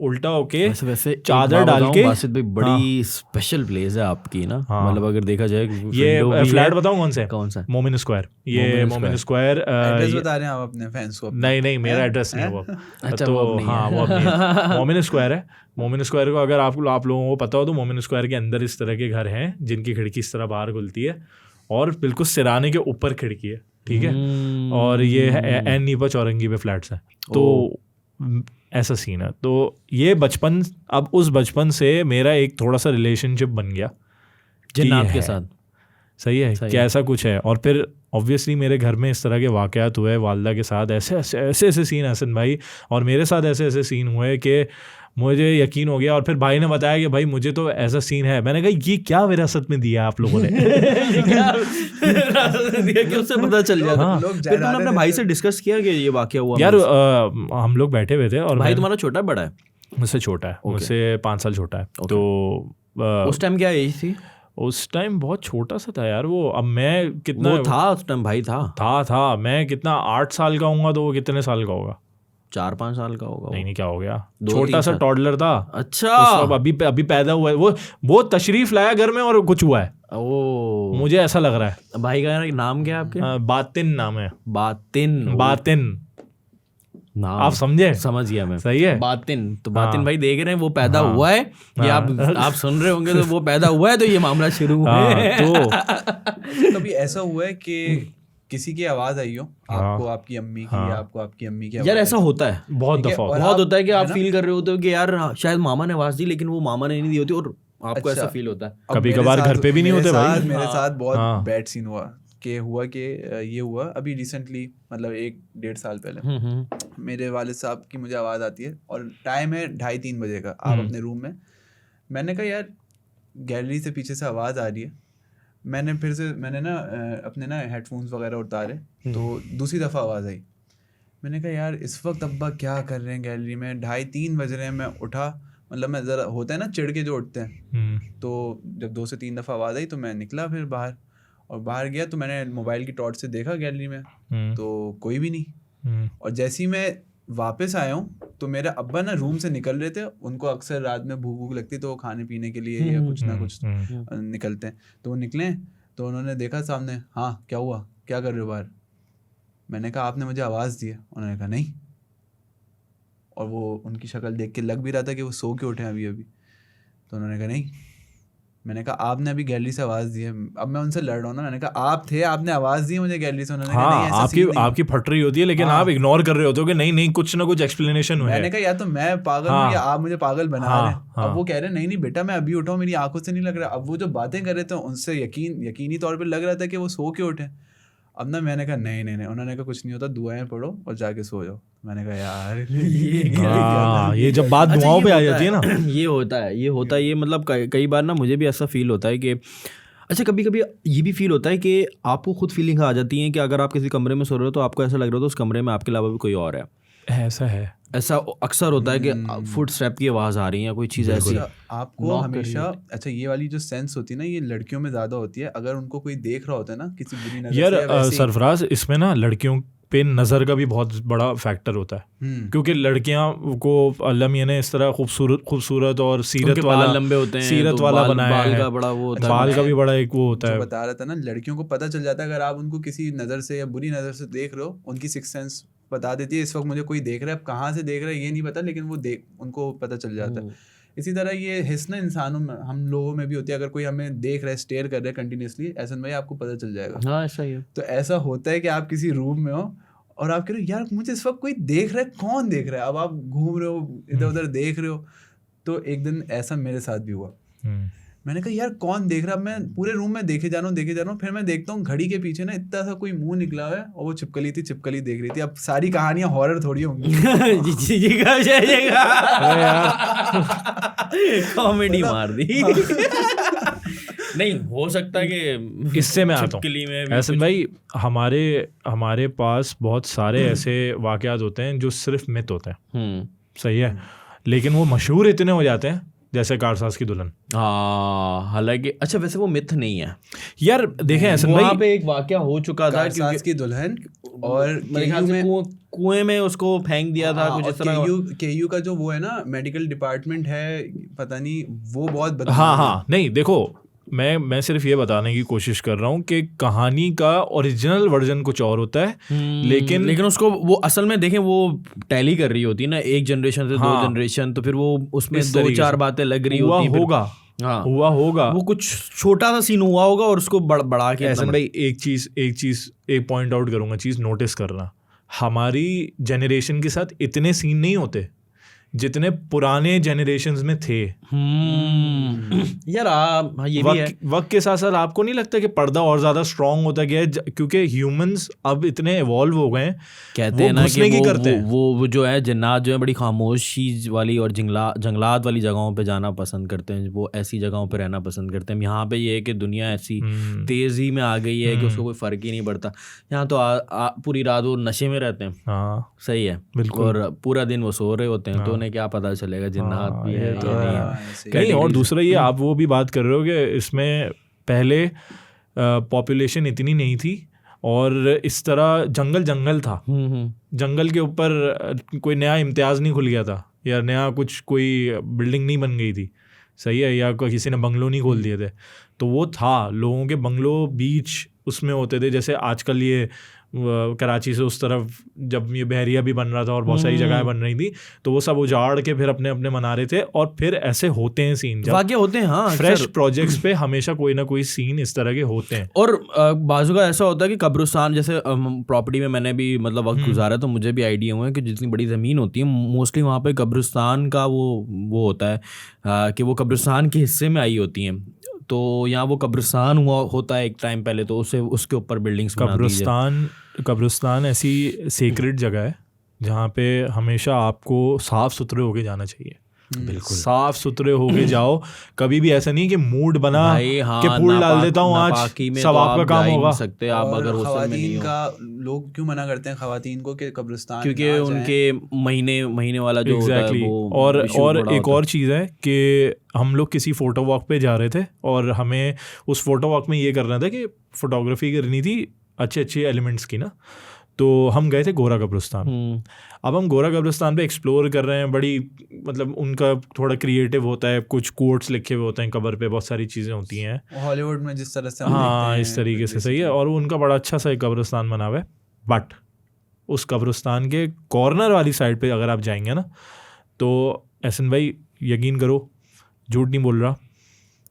उल्टा होके वैसे चादर डाल के, बासित भाई बड़ी स्पेशल प्लेस है आपकी ना। मतलब अगर देखा जाए, ये फ्लैट बताऊं कौन सा? मोमिन स्क्वायर। ये मोमिन स्क्वायर एड्रेस बता रहे हैं आप अपने फैंस को? नहीं, मेरा एड्रेस नहीं है वो। अच्छा, तो हाँ, वो अपनी मोमिन स्क्वायर है। मोमिन स्क्वायर को अगर आप लोगों को पता हो तो मोमिन स्क्वायर के अंदर इस तरह के घर हैं जिनकी खिड़की इस तरह बाहर खुलती है, और बिल्कुल सिराने के ऊपर खिड़की है। ठीक है, और ये एन नीपा चौरंगी पे फ्लैट्स हैं। तो ऐसा सीन है। तो ये बचपन, अब उस बचपन से मेरा एक थोड़ा सा रिलेशनशिप बन गया जिन्नात के साथ। सही है कि ऐसा कुछ है। और फिर ऑब्वियसली मेरे घर में इस तरह के वाक़यात हुए, वालदा के साथ ऐसे सीन हसन भाई, और मेरे साथ ऐसे सीन हुए कि मुझे यकीन हो गया। और फिर भाई ने बताया कि भाई मुझे तो ऐसा सीन है। मैंने कहा ये क्या विरासत में दिया आप लोगों ने? कि उससे पता चल जाता। फिर तुमने अपने भाई से डिस्कस किया कि ये वाकया हुआ? यार हम लोग बैठे हुए थे, और भाई तुम्हारा छोटा बड़ा है? मुझसे छोटा है, मुझसे 5 साल छोटा है। तो उस टाइम क्या एज थी? उस टाइम बहुत छोटा सा था यार वो। अब मैं कितना वो था उस टाइम, भाई था मैं कितना 8 साल का हूँगा, तो वो कितने साल का होगा? 4-5 साल का होगा। नहीं, क्या हो गया, छोटा सा टॉडलर था। अच्छा, अभी पैदा हुआ है वो तशरीफ लाया घर में और कुछ हुआ है। ओ, मुझे ऐसा लग रहा है। भाई का नाम क्या है आपके? बातिन नाम है। बातिन नाम, आप समझे? समझ गया मैं। सही है, बातिन। तो बातिन भाई देख रहे हैं, वो पैदा हुआ है, ये आप सुन रहे होंगे, तो वो पैदा हुआ है, तो ये मामला शुरू हुआ है। तो कभी ऐसा हुआ है कि किसी की आवाज आई हो आपको, आपकी अम्मी की, या आपको आपकी अम्मी की? यार ऐसा होता है बहुत दफा, बहुत होता है कि आप फील कर रहे होते हो कि यार शायद मामा ने आवाज दी, लेकिन वो मामा ने नहीं दी होती, और आपको ऐसा फील होता है। कभी कभार घर पे भी नहीं होते भाई। मेरे साथ बहुत बैड सीन हुआ कि ये हुआ अभी रिसेंटली, मतलब 1-1.5 साल पहले। मेरे वालिद साहब की मुझे आवाज़ आती है, और टाइम है 2:30-3 बजे का। आप अपने रूम में, मैंने कहा यार गैलरी से पीछे से आवाज़ आ रही है। मैंने ना अपने ना हेडफोन्स वगैरह उतारे, तो दूसरी दफ़ा आवाज़ आई। मैंने कहा यार इस वक्त अब्बा क्या कर रहे हैं गैलरी में? 2:30-3 बज रहे हैं। मैं उठा, मतलब मैं ज़रा, होता है ना चिढ़ के जो उठते हैं, तो जब 2 से 3 दफ़ा आवाज़ आई तो मैं निकला फिर बाहर, और बाहर गया तो मैंने मोबाइल की टॉर्च से देखा गैलरी में, तो कोई भी नहीं। और जैसे ही मैं वापस आया हूँ तो मेरे अब्बा ना रूम से निकल रहे थे, उनको अक्सर रात में भूख लगती तो वो खाने पीने के लिए या कुछ ना कुछ निकलते हैं, तो वो निकले तो उन्होंने देखा सामने, हाँ क्या हुआ, क्या कर रहे हो बाहर? मैंने कहा आपने मुझे आवाज़ दी है। उन्होंने कहा नहीं, और वो उनकी शक्ल देख के लग भी रहा था कि वो सो के उठे हैं अभी अभी। तो उन्होंने कहा नहीं। मैंने कहा आपने अभी गैलरी से आवाज़ दी है। अब मैं उनसे लड़ रहा हूँ ना, मैंने कहा आप थे, आपने आवाज़ दी मुझे गैलरी से। उन्होंने कहा नहीं, आपकी फट रही होती है लेकिन आप इग्नोर कर रहे होते हो कि नहीं कुछ ना कुछ एक्सप्लेनेशन है। मैंने कहा या तो मैं पागल हूँ या आप मुझे पागल बना रहे हैं। अब वो कह रहे नहीं बेटा मैं अभी उठा हूँ, मेरी आंखों से नहीं लग रहा। अब वो जो बातें कर रहे थे उनसे यकीनी तौर पर लग रहा था कि वो सो के उठे। अब ना मैंने कहा नहीं। उन्होंने कहा कुछ नहीं होता, दुआएं पढ़ो और जाके सो जाओ। मैंने कहा यार ये जब बात दुआओं पे आ जाती है ना, ये होता है ये मतलब कई बार ना मुझे भी ऐसा फील होता है कि अच्छा कभी कभी ये भी फील होता है कि आपको खुद फीलिंग आ जाती है कि अगर आप किसी कमरे में सो रहे हो तो आपको ऐसा लग रहा हो तो उस कमरे में आपके अलावा भी कोई और है। ऐसा अक्सर होता है कि फुट स्टेप की आवाज़ आ रही है, कोई चीज़ ऐसी आपको हमेशा। अच्छा ये वाली जो सेंस होती है ना, ये लड़कियों में ज़्यादा होती है। अगर उनको कोई देख रहा होता है ना किसी बुरी नज़र से, यार सरफराज इसमें ना लड़कियों पे नज़र का भी बहुत बड़ा फैक्टर होता है, क्योंकि लड़कियां को अल्लाह मियां ने इस तरह खूबसूरत और सीरत वाला लंबे होते हैं, सीरत वाला बनाया है, बाल का भी बड़ा एक वो होता है। बता रहा था ना, लड़कियों को पता चल जाता है अगर आप उनको किसी नज़र से या बुरी नज़र से देख रहे हो, उनकी सिक्स सेंस बता देती है इस वक्त मुझे कोई देख रहा है। अब कहाँ से देख रहा है ये नहीं पता, लेकिन वो उनको पता चल जाता है। इसी तरह ये हिस्स ना इंसानों में, हम लोगों में भी होती है। अगर कोई हमें देख रहा है, स्टेयर कर रहा है कंटिन्यूसली, ऐसा भाई आपको पता चल जाएगा। हाँ ऐसा ही है। तो ऐसा होता है कि आप किसी रूम में हो और आप कह रहे हो यार मुझे इस वक्त कोई देख रहा है, कौन देख रहा है? अब आप घूम रहे हो इधर उधर देख रहे हो। तो एक दिन ऐसा मेरे साथ भी हुआ। मैंने कहा यार कौन देख रहा है? मैं पूरे रूम में देखे जा रहा हूँ। फिर मैं देखता हूँ घड़ी के पीछे ना इतना सा कोई मुंह निकला हुआ है और वो छिपकली देख रही थी। अब सारी कहानियां हॉरर थोड़ी होंगी। कॉमेडी मार दी। नहीं हो सकता कि इससे मैं आता हूँ एहसन भाई, हमारे पास बहुत सारे ऐसे वाकयात होते हैं जो सिर्फ मिथ होते हैं, सही है, लेकिन वो मशहूर इतने हो जाते हैं जैसे कारसाज की दुल्हन। हालांकि अच्छा वैसे वो मिथ नहीं है यार। देखें एहसन भाई, वहाँ पे एक वाकया हो चुका था कारसाज की दुल्हन, और मेरे ख्याल से कुएं में उसको फेंक दिया था कुछ इस तरह। केयू का जो वो है ना मेडिकल डिपार्टमेंट है, पता नहीं वो बहुत हाँ नहीं देखो, मैं सिर्फ ये बताने की कोशिश कर रहा हूँ कि कहानी का ओरिजिनल वर्जन कुछ और होता है, लेकिन उसको वो असल में देखें वो टैली कर रही होती है ना, एक जनरेशन से दो जनरेशन, तो फिर वो उसमें 2-4 बातें लग रही होती हुआ होगा वो कुछ छोटा सा सीन हुआ होगा और उसको बढ़ा के। ऐसा भाई एक पॉइंट आउट करूंगा, चीज़ नोटिस करना, हमारी जनरेशन के साथ इतने सीन नहीं होते जितने पुराने जनरेशन्स में थे। यार ये भी है। वक्त के साथ साथ आपको नहीं लगता कि पर्दा और ज़्यादा स्ट्रॉन्ग होता गया है, क्योंकि ह्यूमंस अब इतने इवॉल्व हो गए हैं, कहते हैं ना कि वो जो है जिन्नात जो है बड़ी खामोशी वाली और जंगलात वाली जगहों पे जाना पसंद करते हैं, वो ऐसी जगहों पे रहना पसंद करते हैं। यहाँ पे ये है कि दुनिया ऐसी तेज़ी में आ गई है कि उसको कोई फ़र्क ही नहीं पड़ता। यहाँ तो पूरी रात वो नशे में रहते हैं। हाँ सही है, बिल्कुल, और पूरा दिन वो सो रहे होते हैं, तो उन्हें क्या पता चलेगा जिन्नात भी है तो नहीं। और दूसरा ये आप वो भी बात कर रहे हो कि इसमें पहले पॉपुलेशन इतनी नहीं थी और इस तरह जंगल था, जंगल के ऊपर कोई नया इम्तियाज़ नहीं खुल गया था या नया कोई बिल्डिंग नहीं बन गई थी, सही है, या किसी ने बंगलो नहीं खोल दिए थे। तो वो था, लोगों के बंगलो बीच उसमें होते थे। जैसे आजकल ये कराची से उस तरफ जब ये बहरिया भी बन रहा था और बहुत सारी जगहें बन रही थी, तो वो सब उजाड़ के फिर अपने मना रहे थे। और फिर ऐसे होते हैं सीन, वाकई होते हैं। हाँ, फ्रेश प्रोजेक्ट्स पे हमेशा कोई ना कोई सीन इस तरह के होते हैं। और बाजू का ऐसा होता है कि कब्रिस्तान जैसे प्रॉपर्टी में मैंने भी मतलब वक्त गुजारा, तो मुझे भी आइडिया हुआ है कि जितनी बड़ी ज़मीन होती है मोस्टली वहाँ पे कब्रिस्तान का वो होता है कि वो कब्रिस्तान के हिस्से में आई होती हैं। तो यहाँ वो कब्रिस्तान हुआ होता है एक टाइम पहले, तो उसके ऊपर बिल्डिंग्स कब्रिस्तान ऐसी सीक्रेट जगह है जहाँ पे हमेशा आपको साफ़ सुथरे होके जाना चाहिए। बिल्कुल साफ सुथरे होके जाओ, कभी भी ऐसा नहीं कि मूड बना कि फूल डाल देता हूँ आज सब आपका काम होगा। सकते आप अगर खवातीन का लोग क्यों मना करते हैं खवातीन को कि कब्रिस्तान, क्योंकि उनके महीने वाला जो एग्जैक्टली और एक और चीज़ है कि हम लोग किसी फ़ोटो वॉक पे जा रहे थे और हमें उस फोटो वॉक में ये करना था कि फ़ोटोग्राफी करनी थी अच्छे एलिमेंट्स की ना। तो हम गए थे गोरा कब्रिस्तान। अब हम गोरा कब्रिस्तान पे एक्सप्लोर कर रहे हैं, बड़ी मतलब उनका थोड़ा क्रिएटिव होता है, कुछ कोट्स लिखे हुए होते हैं कबर पे, बहुत सारी चीज़ें होती हैं हॉलीवुड में जिस तरह से हाँ इस तरीके से सही है। और उनका बड़ा अच्छा सा एक कब्रिस्तान बना हुआ है, बट उस कब्रिस्तान के कॉर्नर वाली साइड पे अगर आप जाएंगे ना तो एहसन भाई यकीन करो, झूठ नहीं बोल रहा,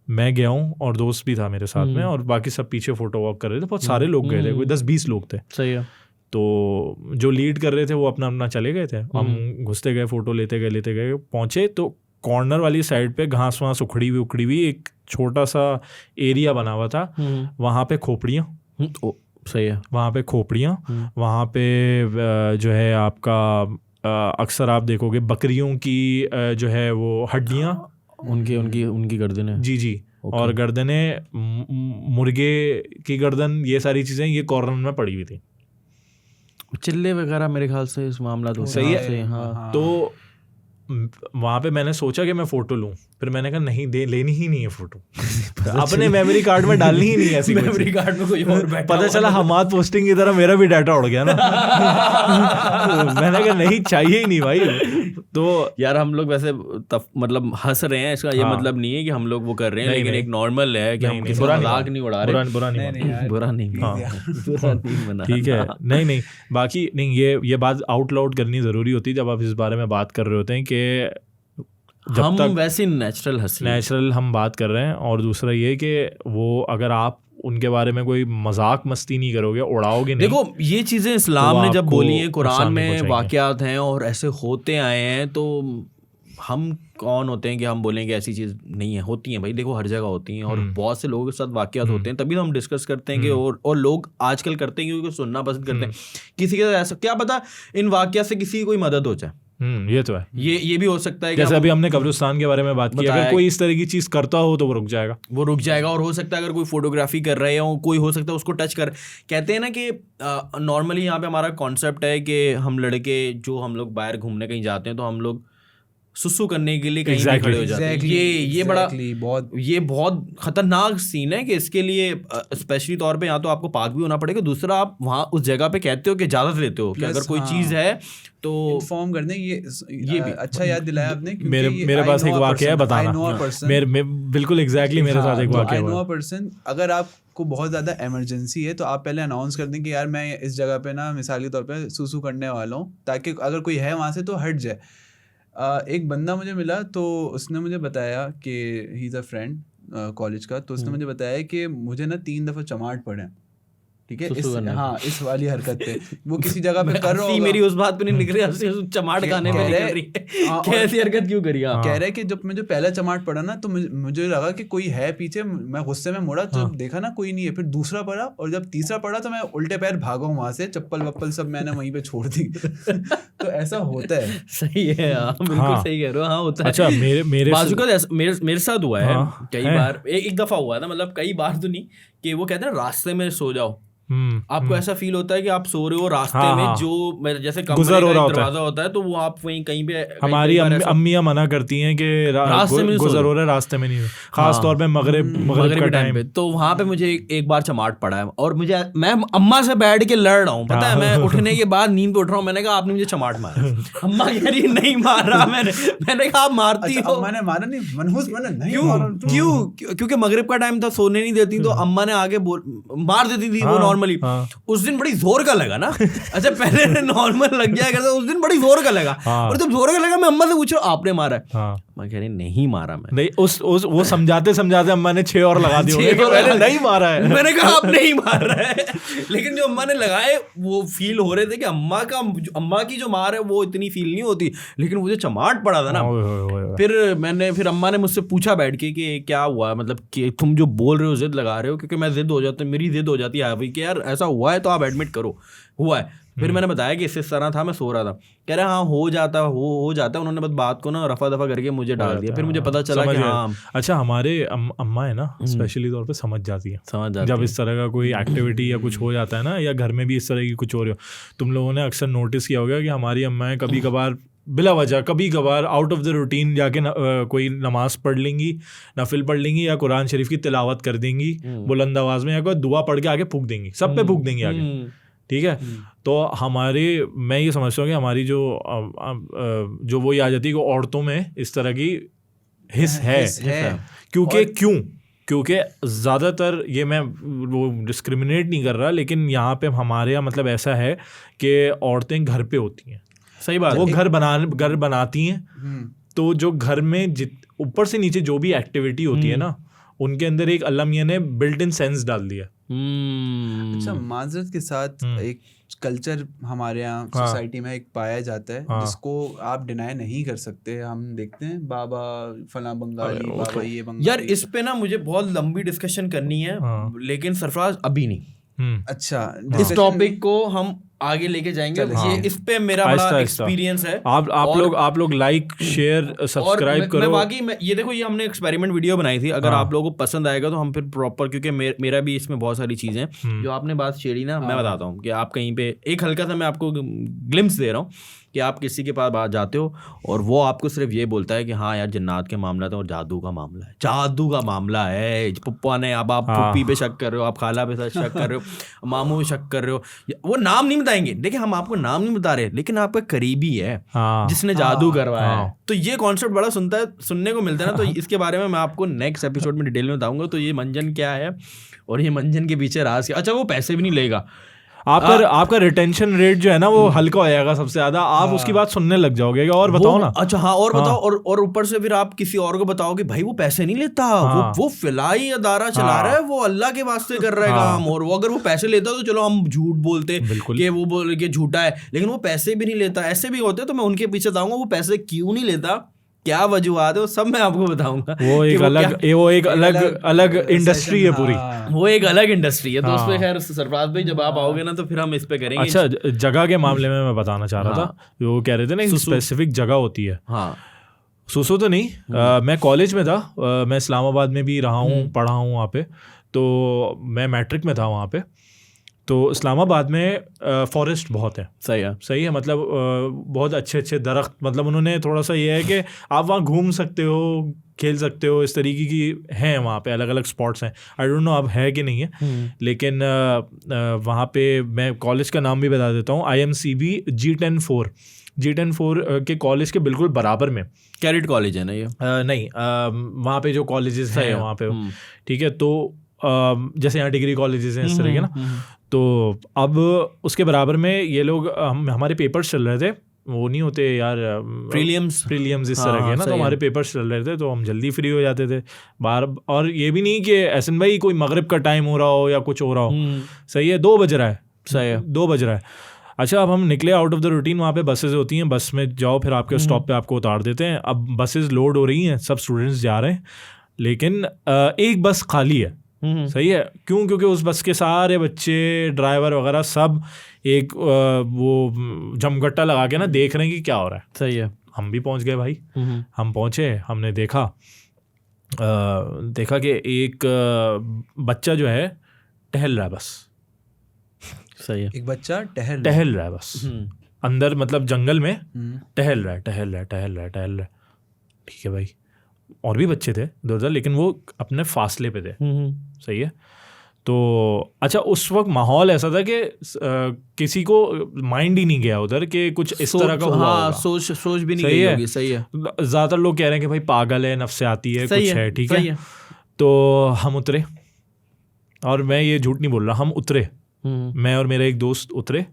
मैं गया हूँ और दोस्त भी था मेरे साथ में और बाकी सब पीछे फोटो वॉक कर रहे थे, बहुत सारे लोग गए थे, कोई 10-20 लोग थे। सही है। तो जो लीड कर रहे थे वो अपना अपना चले गए थे, हम घुसते गए, फोटो लेते गए, पहुँचे तो कॉर्नर वाली साइड पे घास वास उखड़ी हुई एक छोटा सा एरिया बना हुआ था, वहाँ पे खोपड़ियाँ, सही है, वहाँ पे खोपड़ियाँ, वहाँ पे जो है आपका अक्सर आप देखोगे बकरियों की जो है वो हड्डियाँ, उनकी गर्दनें, जी और गर्दनें, मुर्गे की गर्दन, ये सारी चीज़ें ये कॉर्नर में पड़ी हुई थी। चिल्ले वगैरह मेरे ख्याल से इस मामला तो सही है। हाँ। तो वहाँ पे मैंने सोचा कि मैं फ़ोटो लूँ, फिर मैंने कहा नहीं लेनी ही नहीं है फ़ोटो अपने मेमोरी कार्ड में डालनी ही नहीं है ऐसी मेमोरी कार्ड में कोई और बैठा पता चला हमाद पोस्टिंग की तरह मेरा भी डाटा उड़ गया ना मैंने कहा नहीं चाहिए ही नहीं भाई। तो यार हम लोग वैसे मतलब हंस रहे हैं, इसका ये मतलब नहीं है कि हम लोग वो कर रहे हैं, लेकिन एक नॉर्मल है कि हम किसी का मजाक नहीं उड़ा रहे, बुरा नहीं बना, ठीक है। नहीं बाकी नहीं, ये बात आउट लाउड करनी ज़रूरी होती है जब आप इस बारे में बात कर रहे होते हैं कि हम वैसे नेचुरल हम बात कर रहे हैं। और दूसरा ये कि वो अगर आप उनके बारे में कोई मजाक मस्ती नहीं करोगे, उड़ाओगे नहीं। देखो ये चीज़ें इस्लाम ने जब बोली हैं, कुरान में वाक़यात हैं और ऐसे होते आए हैं, तो हम कौन होते हैं कि हम बोलें कि ऐसी चीज़ नहीं है, होती हैं भाई, देखो हर जगह होती हैं और बहुत से लोगों के साथ वाक़यात होते हैं, तभी तो हम डिस्कस करते हैं कि और लोग आजकल करते हैं क्योंकि सुनना पसंद करते हैं। किसी के साथ ऐसा क्या पता इन वाक़यात से किसी की कोई मदद हो जाए, ये तो है, ये भी हो सकता है। जैसे अभी हमने कब्रिस्तान के बारे में बात की, अगर कोई इस तरह की चीज़ करता हो तो वो रुक जाएगा। और हो सकता है अगर कोई फोटोग्राफी कर रहे हो, कोई हो सकता है उसको टच कर, कहते हैं ना कि नॉर्मली यहाँ पे हमारा कॉन्सेप्ट है कि हम लड़के जो हम लोग बाहर घूमने कहीं जाते हैं तो हम लोग सुसु करने के लिए कहीं खड़े हो जाते हैं। ये बहुत खतरनाक सीन है कि इसके लिए स्पेशली तौर पे यहाँ तो आपको पाक भी होना पड़ेगा, दूसरा आप वहाँ उस जगह पे कहते हो कि इजाज़त लेते हो कि अगर कोई चीज़ है तो इन्फॉर्म करने। ये भी अच्छा याद दिलाया आपने, मेरे पास एक वाकया है बताना। बिल्कुल एग्जैक्टली मेरे साथ एक वाकया है। I know a person, अगर आपको बहुत ज़्यादा इमरजेंसी है तो आप पहले अनाउंस कर दें कि यार मैं इस जगह पे ना मिसाल के तौर पे सुसु करने वाला हूँ, ताकि अगर कोई है वहाँ से तो हट जाए। एक बंदा मुझे मिला तो उसने मुझे बताया कि he is a friend college का, तो उसने मुझे बताया कि मुझे ना 3 दफ़ा चमाट पड़े, ठीक है, इस वाली हरकत पे वो किसी जगह पे कर रहा होगा। मेरी उस बात पे नहीं निकल रही, चमाट खाने पे निकल रही है, कैसी हरकत क्यों करी? कह रहे कि जब मुझे पहला चमाट पड़ा ना तो मुझे लगा कि कोई है पीछे, मैं गुस्से में मुड़ा तो देखा ना कोई नहीं है, फिर दूसरा पड़ा और जब तीसरा पड़ा तो मैं उल्टे पैर भागा हूँ वहां से, चप्पल वप्पल सब मैंने वहीं पे छोड़ दी तो ऐसा होता है। सही है, बिल्कुल सही कह रहे हो। हाँ होता है। अच्छा मेरे साथ हुआ है कई बार, एक दफा हुआ था, मतलब कई बार तो नहीं, कि वो कहते हैं रास्ते में सो जाओ, आपको ऐसा फील होता है कि आप सो रहे हो रास्ते में, जो जैसे कमरे का दरवाजा होता है तो वो आप वहीं कहीं पे, हमारी अम्मियां मना करती हैं कि रास्ते में गुजर हो रहा है, रास्ते में नहीं, खास तौर पे मगरिब का टाइम पे। तो वहां पे मुझे एक बार चमाट पड़ा है और मैं अम्मा से बैठ के लड़ रहा हूँ, पता है, मैं उठने के बाद नींद पे उठ रहा हूँ, मैंने कहा आपने मुझे चमाट मारा। अम्मा कह रही नहीं मार रहा मैंने कहा आप मारती हो। मैंने मारा नहीं, मनहूस मैंने नहीं मारा। क्यों? क्योंकि मगरिब का टाइम था, सोने नहीं देती, तो अम्मा ने आगे मार देती थी वो नॉर्मली। उस दिन बड़ी जोर का लगा ना, अच्छा पहले नॉर्मल लग गया करता, उस दिन बड़ी जोर का लगा। और जब जोर का लगा मैं अम्मा से पूछ रहा हूँ आपने मारा है? मैं कह रही नहीं मारा मैं। नहीं वो समझाते अम्मा ने 6 और लगा दिए, नहीं मारा है। मैंने कहा आप नहीं मार रहा है, लेकिन जो अम्मा ने लगाए वो फील हो रहे थे कि अम्मा की जो मार है वो इतनी फील नहीं होती, लेकिन वो जो चमाट पड़ा था ना, फिर अम्मा ने मुझसे पूछा बैठ के कि क्या हुआ, मतलब कि तुम जो बोल रहे हो जिद लगा रहे हो, क्योंकि मैं जिद हो जाता, मेरी जिद हो जाती है कि यार ऐसा हुआ है तो आप एडमिट करो, हुआ है। फिर मैंने बताया कि इस तरह था, मैं सो रहा था, कह रहे हाँ हो जाता। उन्होंने बस बात को ना रफा दफा करके मुझे डाल दिया, फिर मुझे पता चला कि हाँ। अच्छा हमारे अम्मा है ना स्पेशली तौर पे समझ जाती है जब इस तरह का कोई एक्टिविटी या कुछ हो जाता है ना, या घर में भी इस तरह की कुछ हो रही हो। तुम लोगों ने अक्सर नोटिस किया होगा कि हमारी अम्माएं कभी कभार बिला वजह, कभी कभार आउट ऑफ द रूटीन जाके कोई नमाज पढ़ लेंगी, नफिल पढ़ लेंगी, या कुरान शरीफ की तिलावत कर देंगी बुलंद आवाज में, या कोई दुआ पढ़ के आगे फूंक देंगी, सब पे फूंक देंगी आगे। ठीक है। तो मैं ये समझता हूँ कि हमारी जो वो आ जाती है कि औरतों में इस तरह की हिस्स है। क्योंकि ज़्यादातर ये मैं वो डिस्क्रिमिनेट नहीं कर रहा, लेकिन यहाँ पे हमारे यहाँ मतलब ऐसा है कि औरतें घर पे होती हैं। सही बात, वो घर बनाती हैं, तो जो घर में ऊपर से नीचे जो भी एक्टिविटी होती है ना, उनके अंदर एक अल्लाह मियां ने बिल्ट इन सेंस डाल दिया। अच्छा, माजरत के साथ एक कल्चर हमारे यहाँ सोसाइटी में एक पाया जाता है जिसको आप डिनाई नहीं कर सकते। हम देखते हैं बाबा फला बंगाली, बाबा ये बंगाली। यार इस पे ना मुझे बहुत लंबी डिस्कशन करनी है, लेकिन सरफराज अभी नहीं। अच्छा, इस टॉपिक को हम आगे लेके जाएंगे। ये इस पे मेरा बड़ा एक्सपीरियंस है। आप लोग लाइक शेयर सब्सक्राइब करो। मैं ये देखो, ये हमने एक्सपेरिमेंट वीडियो बनाई थी, अगर आप लोगों को पसंद आएगा तो हम फिर प्रॉपर, क्योंकि मेरा भी इसमें बहुत सारी चीजें जो आपने बात छेड़ी ना, मैं बताता हूँ कि आप कहीं पे एक हल्का सा मैं आपको ग्लिम्स दे रहा हूँ कि आप किसी के पास बात जाते हो और वो आपको सिर्फ ये बोलता है कि हाँ यार जिन्नात के मामला था और जादू का मामला है, जादू का मामला है। पप्पा ने, अब आप पुप्पी पे शक कर रहे हो, आप खाला पे शक कर रहे हो, मामू पे शक कर रहे हो, वो नाम नहीं बताएंगे। देखिए हम आपको नाम नहीं बता रहे, लेकिन आपका करीबी है जिसने जादू करवाया है। तो ये कॉन्सेप्ट बड़ा सुनने को मिलता है ना, तो इसके बारे में मैं आपको नेक्स्ट एपिसोड में डिटेल में बताऊंगा। तो ये मंजन क्या है और ये मंजन के पीछे राज क्या। अच्छा, वो पैसे भी नहीं लेगा, आपका रिटेंशन रेट जो है ना वो हल्का हो जाएगा सबसे ज्यादा। आप उसकी बात सुनने लग जाओगे। और बताओ ना। अच्छा हाँ, और बताओ, और ऊपर से फिर आप किसी और को बताओ कि भाई वो पैसे नहीं लेता, वो फिलाई अदारा चला रहा है, वो अल्लाह के वास्ते कर रहा है काम। और वो अगर वो पैसे लेता तो चलो हम झूठ बोलते कि वो बोल के झूठा है, लेकिन वो पैसे भी नहीं लेता। ऐसे भी होते, तो मैं उनके पीछे जाऊंगा वो पैसे क्यों नहीं लेता, क्या वजूहत है, वो सब मैं आपको बताऊंगा। वो एक अलग इंडस्ट्री है पूरी, वो एक अलग इंडस्ट्री है। तो उस पे खैर सरफराज भाई जब आप आओगे ना तो फिर हम इस पे करेंगे। अच्छा, जगह के मामले में मैं बताना चाह रहा था, वो कह रहे थे ना स्पेसिफिक जगह होती है। सुसु तो नहीं, मैं कॉलेज में था, मैं इस्लामाबाद में भी रहा हूँ, पढ़ा हूँ वहाँ पे। तो मैं मैट्रिक में था वहाँ पे। तो इस्लामाबाद में फॉरेस्ट बहुत है। सही है मतलब बहुत अच्छे दरख्त, मतलब उन्होंने थोड़ा सा ये है कि आप वहाँ घूम सकते हो, खेल सकते हो, इस तरीके की हैं वहाँ पे अलग अलग स्पॉट्स हैं। आई डोंट नो अब है कि नहीं है, लेकिन वहाँ पे मैं कॉलेज का नाम भी बता देता हूँ, IMCB G10-4 के कॉलेज के बिल्कुल बराबर में कैरेट कॉलेज है ना ये? नहीं, वहाँ पे जो कॉलेजेस हैं वहाँ पे, ठीक है। तो जैसे यहाँ डिग्री कॉलेजेस हैं इस तरह के ना, तो अब उसके बराबर में ये लोग हमारे पेपर्स चल रहे थे, वो नहीं होते यार प्रीलियम्स इस तरह के ना, तो हमारे पेपर्स चल रहे थे, तो हम जल्दी फ्री हो जाते थे बाहर। और ये भी नहीं कि एहसन भाई कोई मगरिब का टाइम हो रहा हो या कुछ हो रहा हो, सही है, 2 बज रहा है, सही है 2 बज रहा है। अच्छा, अब हम निकले आउट ऑफ द रूटीन, वहाँ पे बसेस होती हैं, बस में जाओ, फिर आपके स्टॉप पे आपको उतार देते हैं। अब बसेस लोड हो रही हैं, सब स्टूडेंट्स जा रहे हैं, लेकिन एक बस खाली है। सही है, क्योंकि उस बस के सारे बच्चे, ड्राइवर वगैरह सब एक वो जमघट्टा लगा के ना देख रहे हैं कि क्या हो रहा है। सही है। हम भी पहुंच गए भाई, हम पहुंचे, हमने देखा कि एक बच्चा जो है टहल रहा है बस। सही है, एक बच्चा टहल रहा है बस अंदर, मतलब जंगल में टहल रहा है। ठीक है भाई, और भी बच्चे थे उधर, लेकिन वो अपने फासले पे थे। सही है। तो अच्छा, उस वक्त माहौल ऐसा था कि किसी को माइंड ही नहीं गया उधर कि कुछ इस तरह का हुआ होगा। सोच भी नहीं गई होगी। सही है। ज़्यादातर लोग कह रहे हैं कि भाई पागल है, नफ्सियाती है, कुछ है। ठीक है। तो हम उतरे, और मैं ये झूठ नहीं बोल रहा, हम उतरे, मैं और मेरा एक दोस्त उतरे।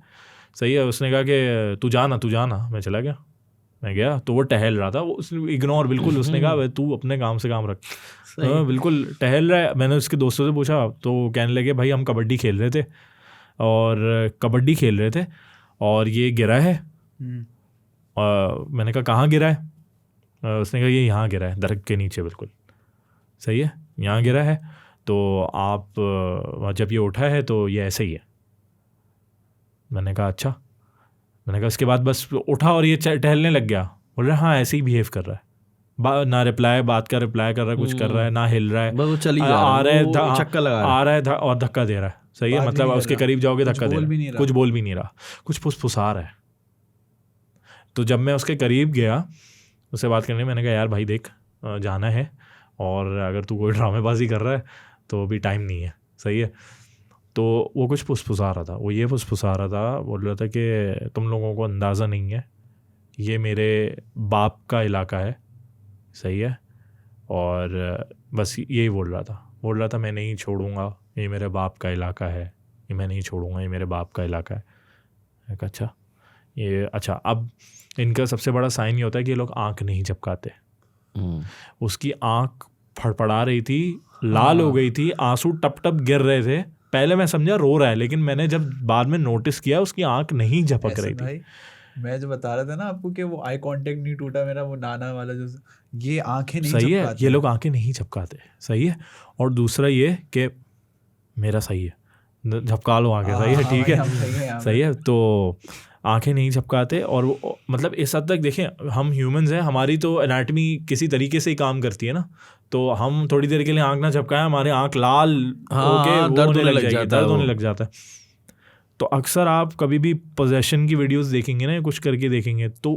सही है। उसने कहा कि तू जाना। मैं चला गया, मैं गया, तो वो टहल रहा था, वो उसने इग्नोर बिल्कुल, उसने कहा तू अपने काम से काम रख। बिल्कुल टहल रहा है। मैंने उसके दोस्तों से पूछा, तो कहने लगे भाई हम कबड्डी खेल रहे थे और ये गिरा है। मैंने कहा कहाँ गिरा है? उसने कहा ये यहाँ गिरा है, दरख्त के नीचे बिल्कुल। सही है, यहाँ गिरा है, तो आप जब ये उठा है तो ये ऐसे ही है। मैंने कहा अच्छा। मैंने कहा उसके बाद बस उठा और ये टहलने लग गया। बोल रहा हाँ ऐसे ही बिहेव कर रहा है, ना बात का रिप्लाई कर रहा है, कुछ कर रहा है, ना हिल रहा है, आ रहा है और धक्का दे रहा है। सही है, मतलब उसके करीब जाओगे धक्का दे रहा है, कुछ बोल भी नहीं रहा, कुछ फुसफुसा रहा है। तो जब मैं उसके करीब गया उससे बात करने, मैंने कहा यार भाई देख जाना है, और अगर तू कोई ड्रामेबाजी कर रहा है तो अभी टाइम नहीं है। सही है। तो वो कुछ फुसफुसा रहा था, वो ये फुसफुसा रहा था, बोल रहा था कि तुम लोगों को अंदाज़ा नहीं है, ये मेरे बाप का इलाका है, सही है, और बस यही बोल रहा था मैं नहीं छोड़ूंगा, ये मेरे बाप का इलाका है, ये मैं नहीं छोड़ूंगा, ये मेरे बाप का इलाका है। मैं कहा अच्छा ये अच्छा। अब इनका सबसे बड़ा साइन ये होता है कि ये लोग आँख नहीं झपकाते। उसकी आँख फड़फड़ा रही थी, लाल हो गई थी, आंसू टप टप गिर रहे थे। पहले मैं समझा रो रहा है, लेकिन मैंने जब बाद में नोटिस किया उसकी आँख नहीं झपक रही थी। भाई मैं जो बता रहा था ना आपको कि वो आई कांटेक्ट नहीं टूटा मेरा, वो नाना वाला जो, ये आंखें नहीं सही है, ये लोग आंखें नहीं झपकाते, सही है। और दूसरा ये कि मेरा सही है, झपका लो आंखें, सही है, ठीक है, सही है, तो आंखें नहीं झपकाते। और मतलब इस हद तक देखें, हम ह्यूमंस हैं, हमारी तो एनाटमी किसी तरीके से ही काम करती है ना, तो हम थोड़ी देर के लिए आंख ना झपकाएं, हमारे आंख लाल होके दर्द होने लग जाता है। तो अक्सर आप कभी भी पोजेशन की वीडियोस देखेंगे ना, कुछ करके देखेंगे, तो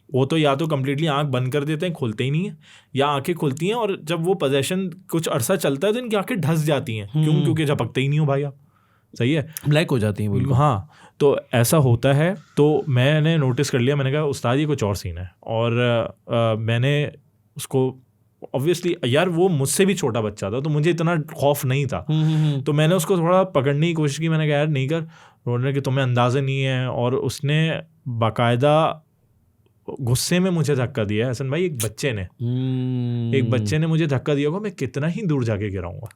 वो तो या तो कम्प्लीटली आंख बंद कर देते हैं, खोलते ही नहीं है, या आंखें खुलती हैं और जब वो पोजेशन कुछ अरसा चलता है तो इनकी आंखें ढस जाती हैं। क्यों? क्योंकि झपकते ही नहीं हो भाई आप, सही है, ब्लैक हो जाती हैं बिल्कुल। हाँ, तो ऐसा होता है। तो मैंने नोटिस कर लिया, मैंने कहा उस्ताद ये कुछ और सीन है। और मैंने उसको ऑब्वियसली, यार वो मुझसे भी छोटा बच्चा था तो मुझे इतना खौफ नहीं था, तो मैंने उसको थोड़ा पकड़ने की कोशिश की। मैंने कहा यार नहीं कर, बोलने कि तुम्हें अंदाज़ा नहीं है। और उसने बाकायदा गुस्से में मुझे धक्का दिया है हसन भाई, एक बच्चे ने मुझे धक्का दिया होगा, मैं कितना ही दूर जाके गिराऊंगा।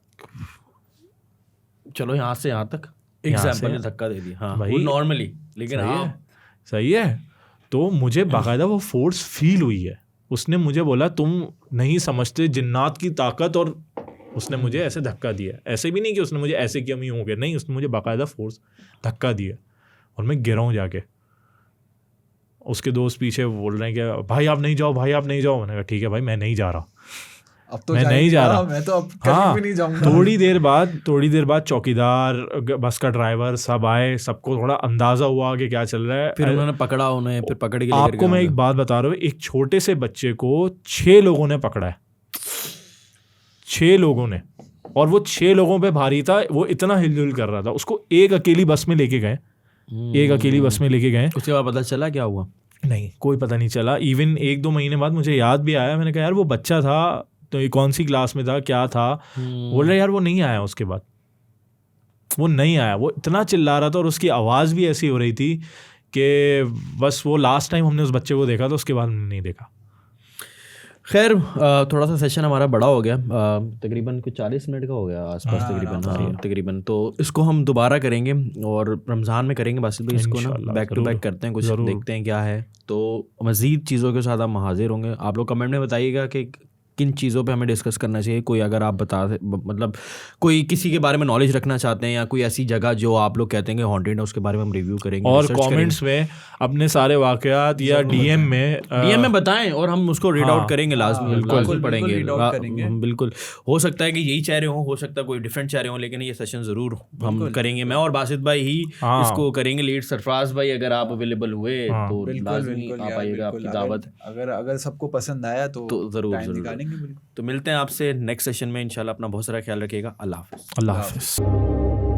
चलो यहाँ से यहाँ तक एग्जाम्पल ने धक्का दे दिया, हाँ भाई नॉर्मली, लेकिन सही है। तो मुझे बाकायदा वो फोर्स फील हुई है। उसने मुझे बोला तुम नहीं समझते जिन्नात की ताकत, और उसने मुझे ऐसे धक्का दिया। ऐसे भी नहीं कि उसने मुझे ऐसे किया मैं यूँ हो गया, नहीं, उसने मुझे बाकायदा फोर्स धक्का दिया और मैं गिरा हूँ जाके। उसके दोस्त पीछे बोल रहे हैं कि भाई आप नहीं जाओ, भाई आप नहीं जाओ। मैंने कहा ठीक है भाई मैं नहीं जा रहा, अब तो मैं नहीं जा रहा, मैं तो अब कभी भी नहीं जाऊंगा। थोड़ी देर बाद चौकीदार, बस का ड्राइवर सब आए, सबको थोड़ा अंदाजा हुआ कि क्या चल रहा है। फिर उन्होंने पकड़ा, उन्हें फिर पकड़ के आपको मैं एक बात बता रहा हूँ, एक छोटे से बच्चे को 6 लोगों ने पकड़ा है, 6 लोगों ने, और वो 6 लोगों पे भारी था, वो इतना हिलजुल कर रहा था। उसको एक अकेली बस में लेके गए, उसके बाद पता चला क्या हुआ? नहीं, कोई पता नहीं चला। इवन 1-2 महीने बाद मुझे याद भी आया, मैंने कहा यार वो बच्चा था तो ये कौन सी क्लास में था, क्या था? बोल रहे यार वो नहीं आया, उसके बाद वो नहीं आया। वो इतना चिल्ला रहा था और उसकी आवाज़ भी ऐसी हो रही थी कि बस वो लास्ट टाइम हमने उस बच्चे को देखा था, उसके बाद हमने नहीं देखा। खैर थोड़ा सा सेशन हमारा बड़ा हो गया, तकरीबन कुछ 40 मिनट का हो गया आसपास, तकरीबन। तो इसको हम दोबारा करेंगे और रमज़ान में करेंगे बासित भाई, इसको ना बैक टू बैक करते हैं, कुछ देखते हैं क्या है। तो मज़ीद चीज़ों के साथ हम हाजिर होंगे। आप लोग कमेंट में बताइएगा कि किन चीज़ों पे हमें डिस्कस करना चाहिए। कोई अगर आप मतलब कोई किसी के बारे में नॉलेज रखना चाहते हैं, या कोई ऐसी जगह जो आप लोग कहते हैं कि हॉन्टेड है, उसके बारे में हम रिव्यू करेंगे। और कमेंट्स में अपने सारे वाकयात या डीएम में बताएं और हम उसको रीड आउट करेंगे, लाजमी पढ़ेंगे। बिल्कुल, हो सकता है कि यही चाह रहे हो सकता है कोई डिफरेंट चाह रहे हो, लेकिन ये सेशन ज़रूर हम करेंगे। मैं और बासित भाई ही इसको करेंगे लीड। सरफराज भाई अगर आप अवेलेबल हुए तो लाजमी आप आइएगा, आपकी दावत। अगर सबको पसंद आया तो ज़रूर। तो मिलते हैं आपसे नेक्स्ट सेशन में इंशाल्लाह। अपना बहुत सारा ख्याल रखिएगा। अल्लाह हाफ़िज़।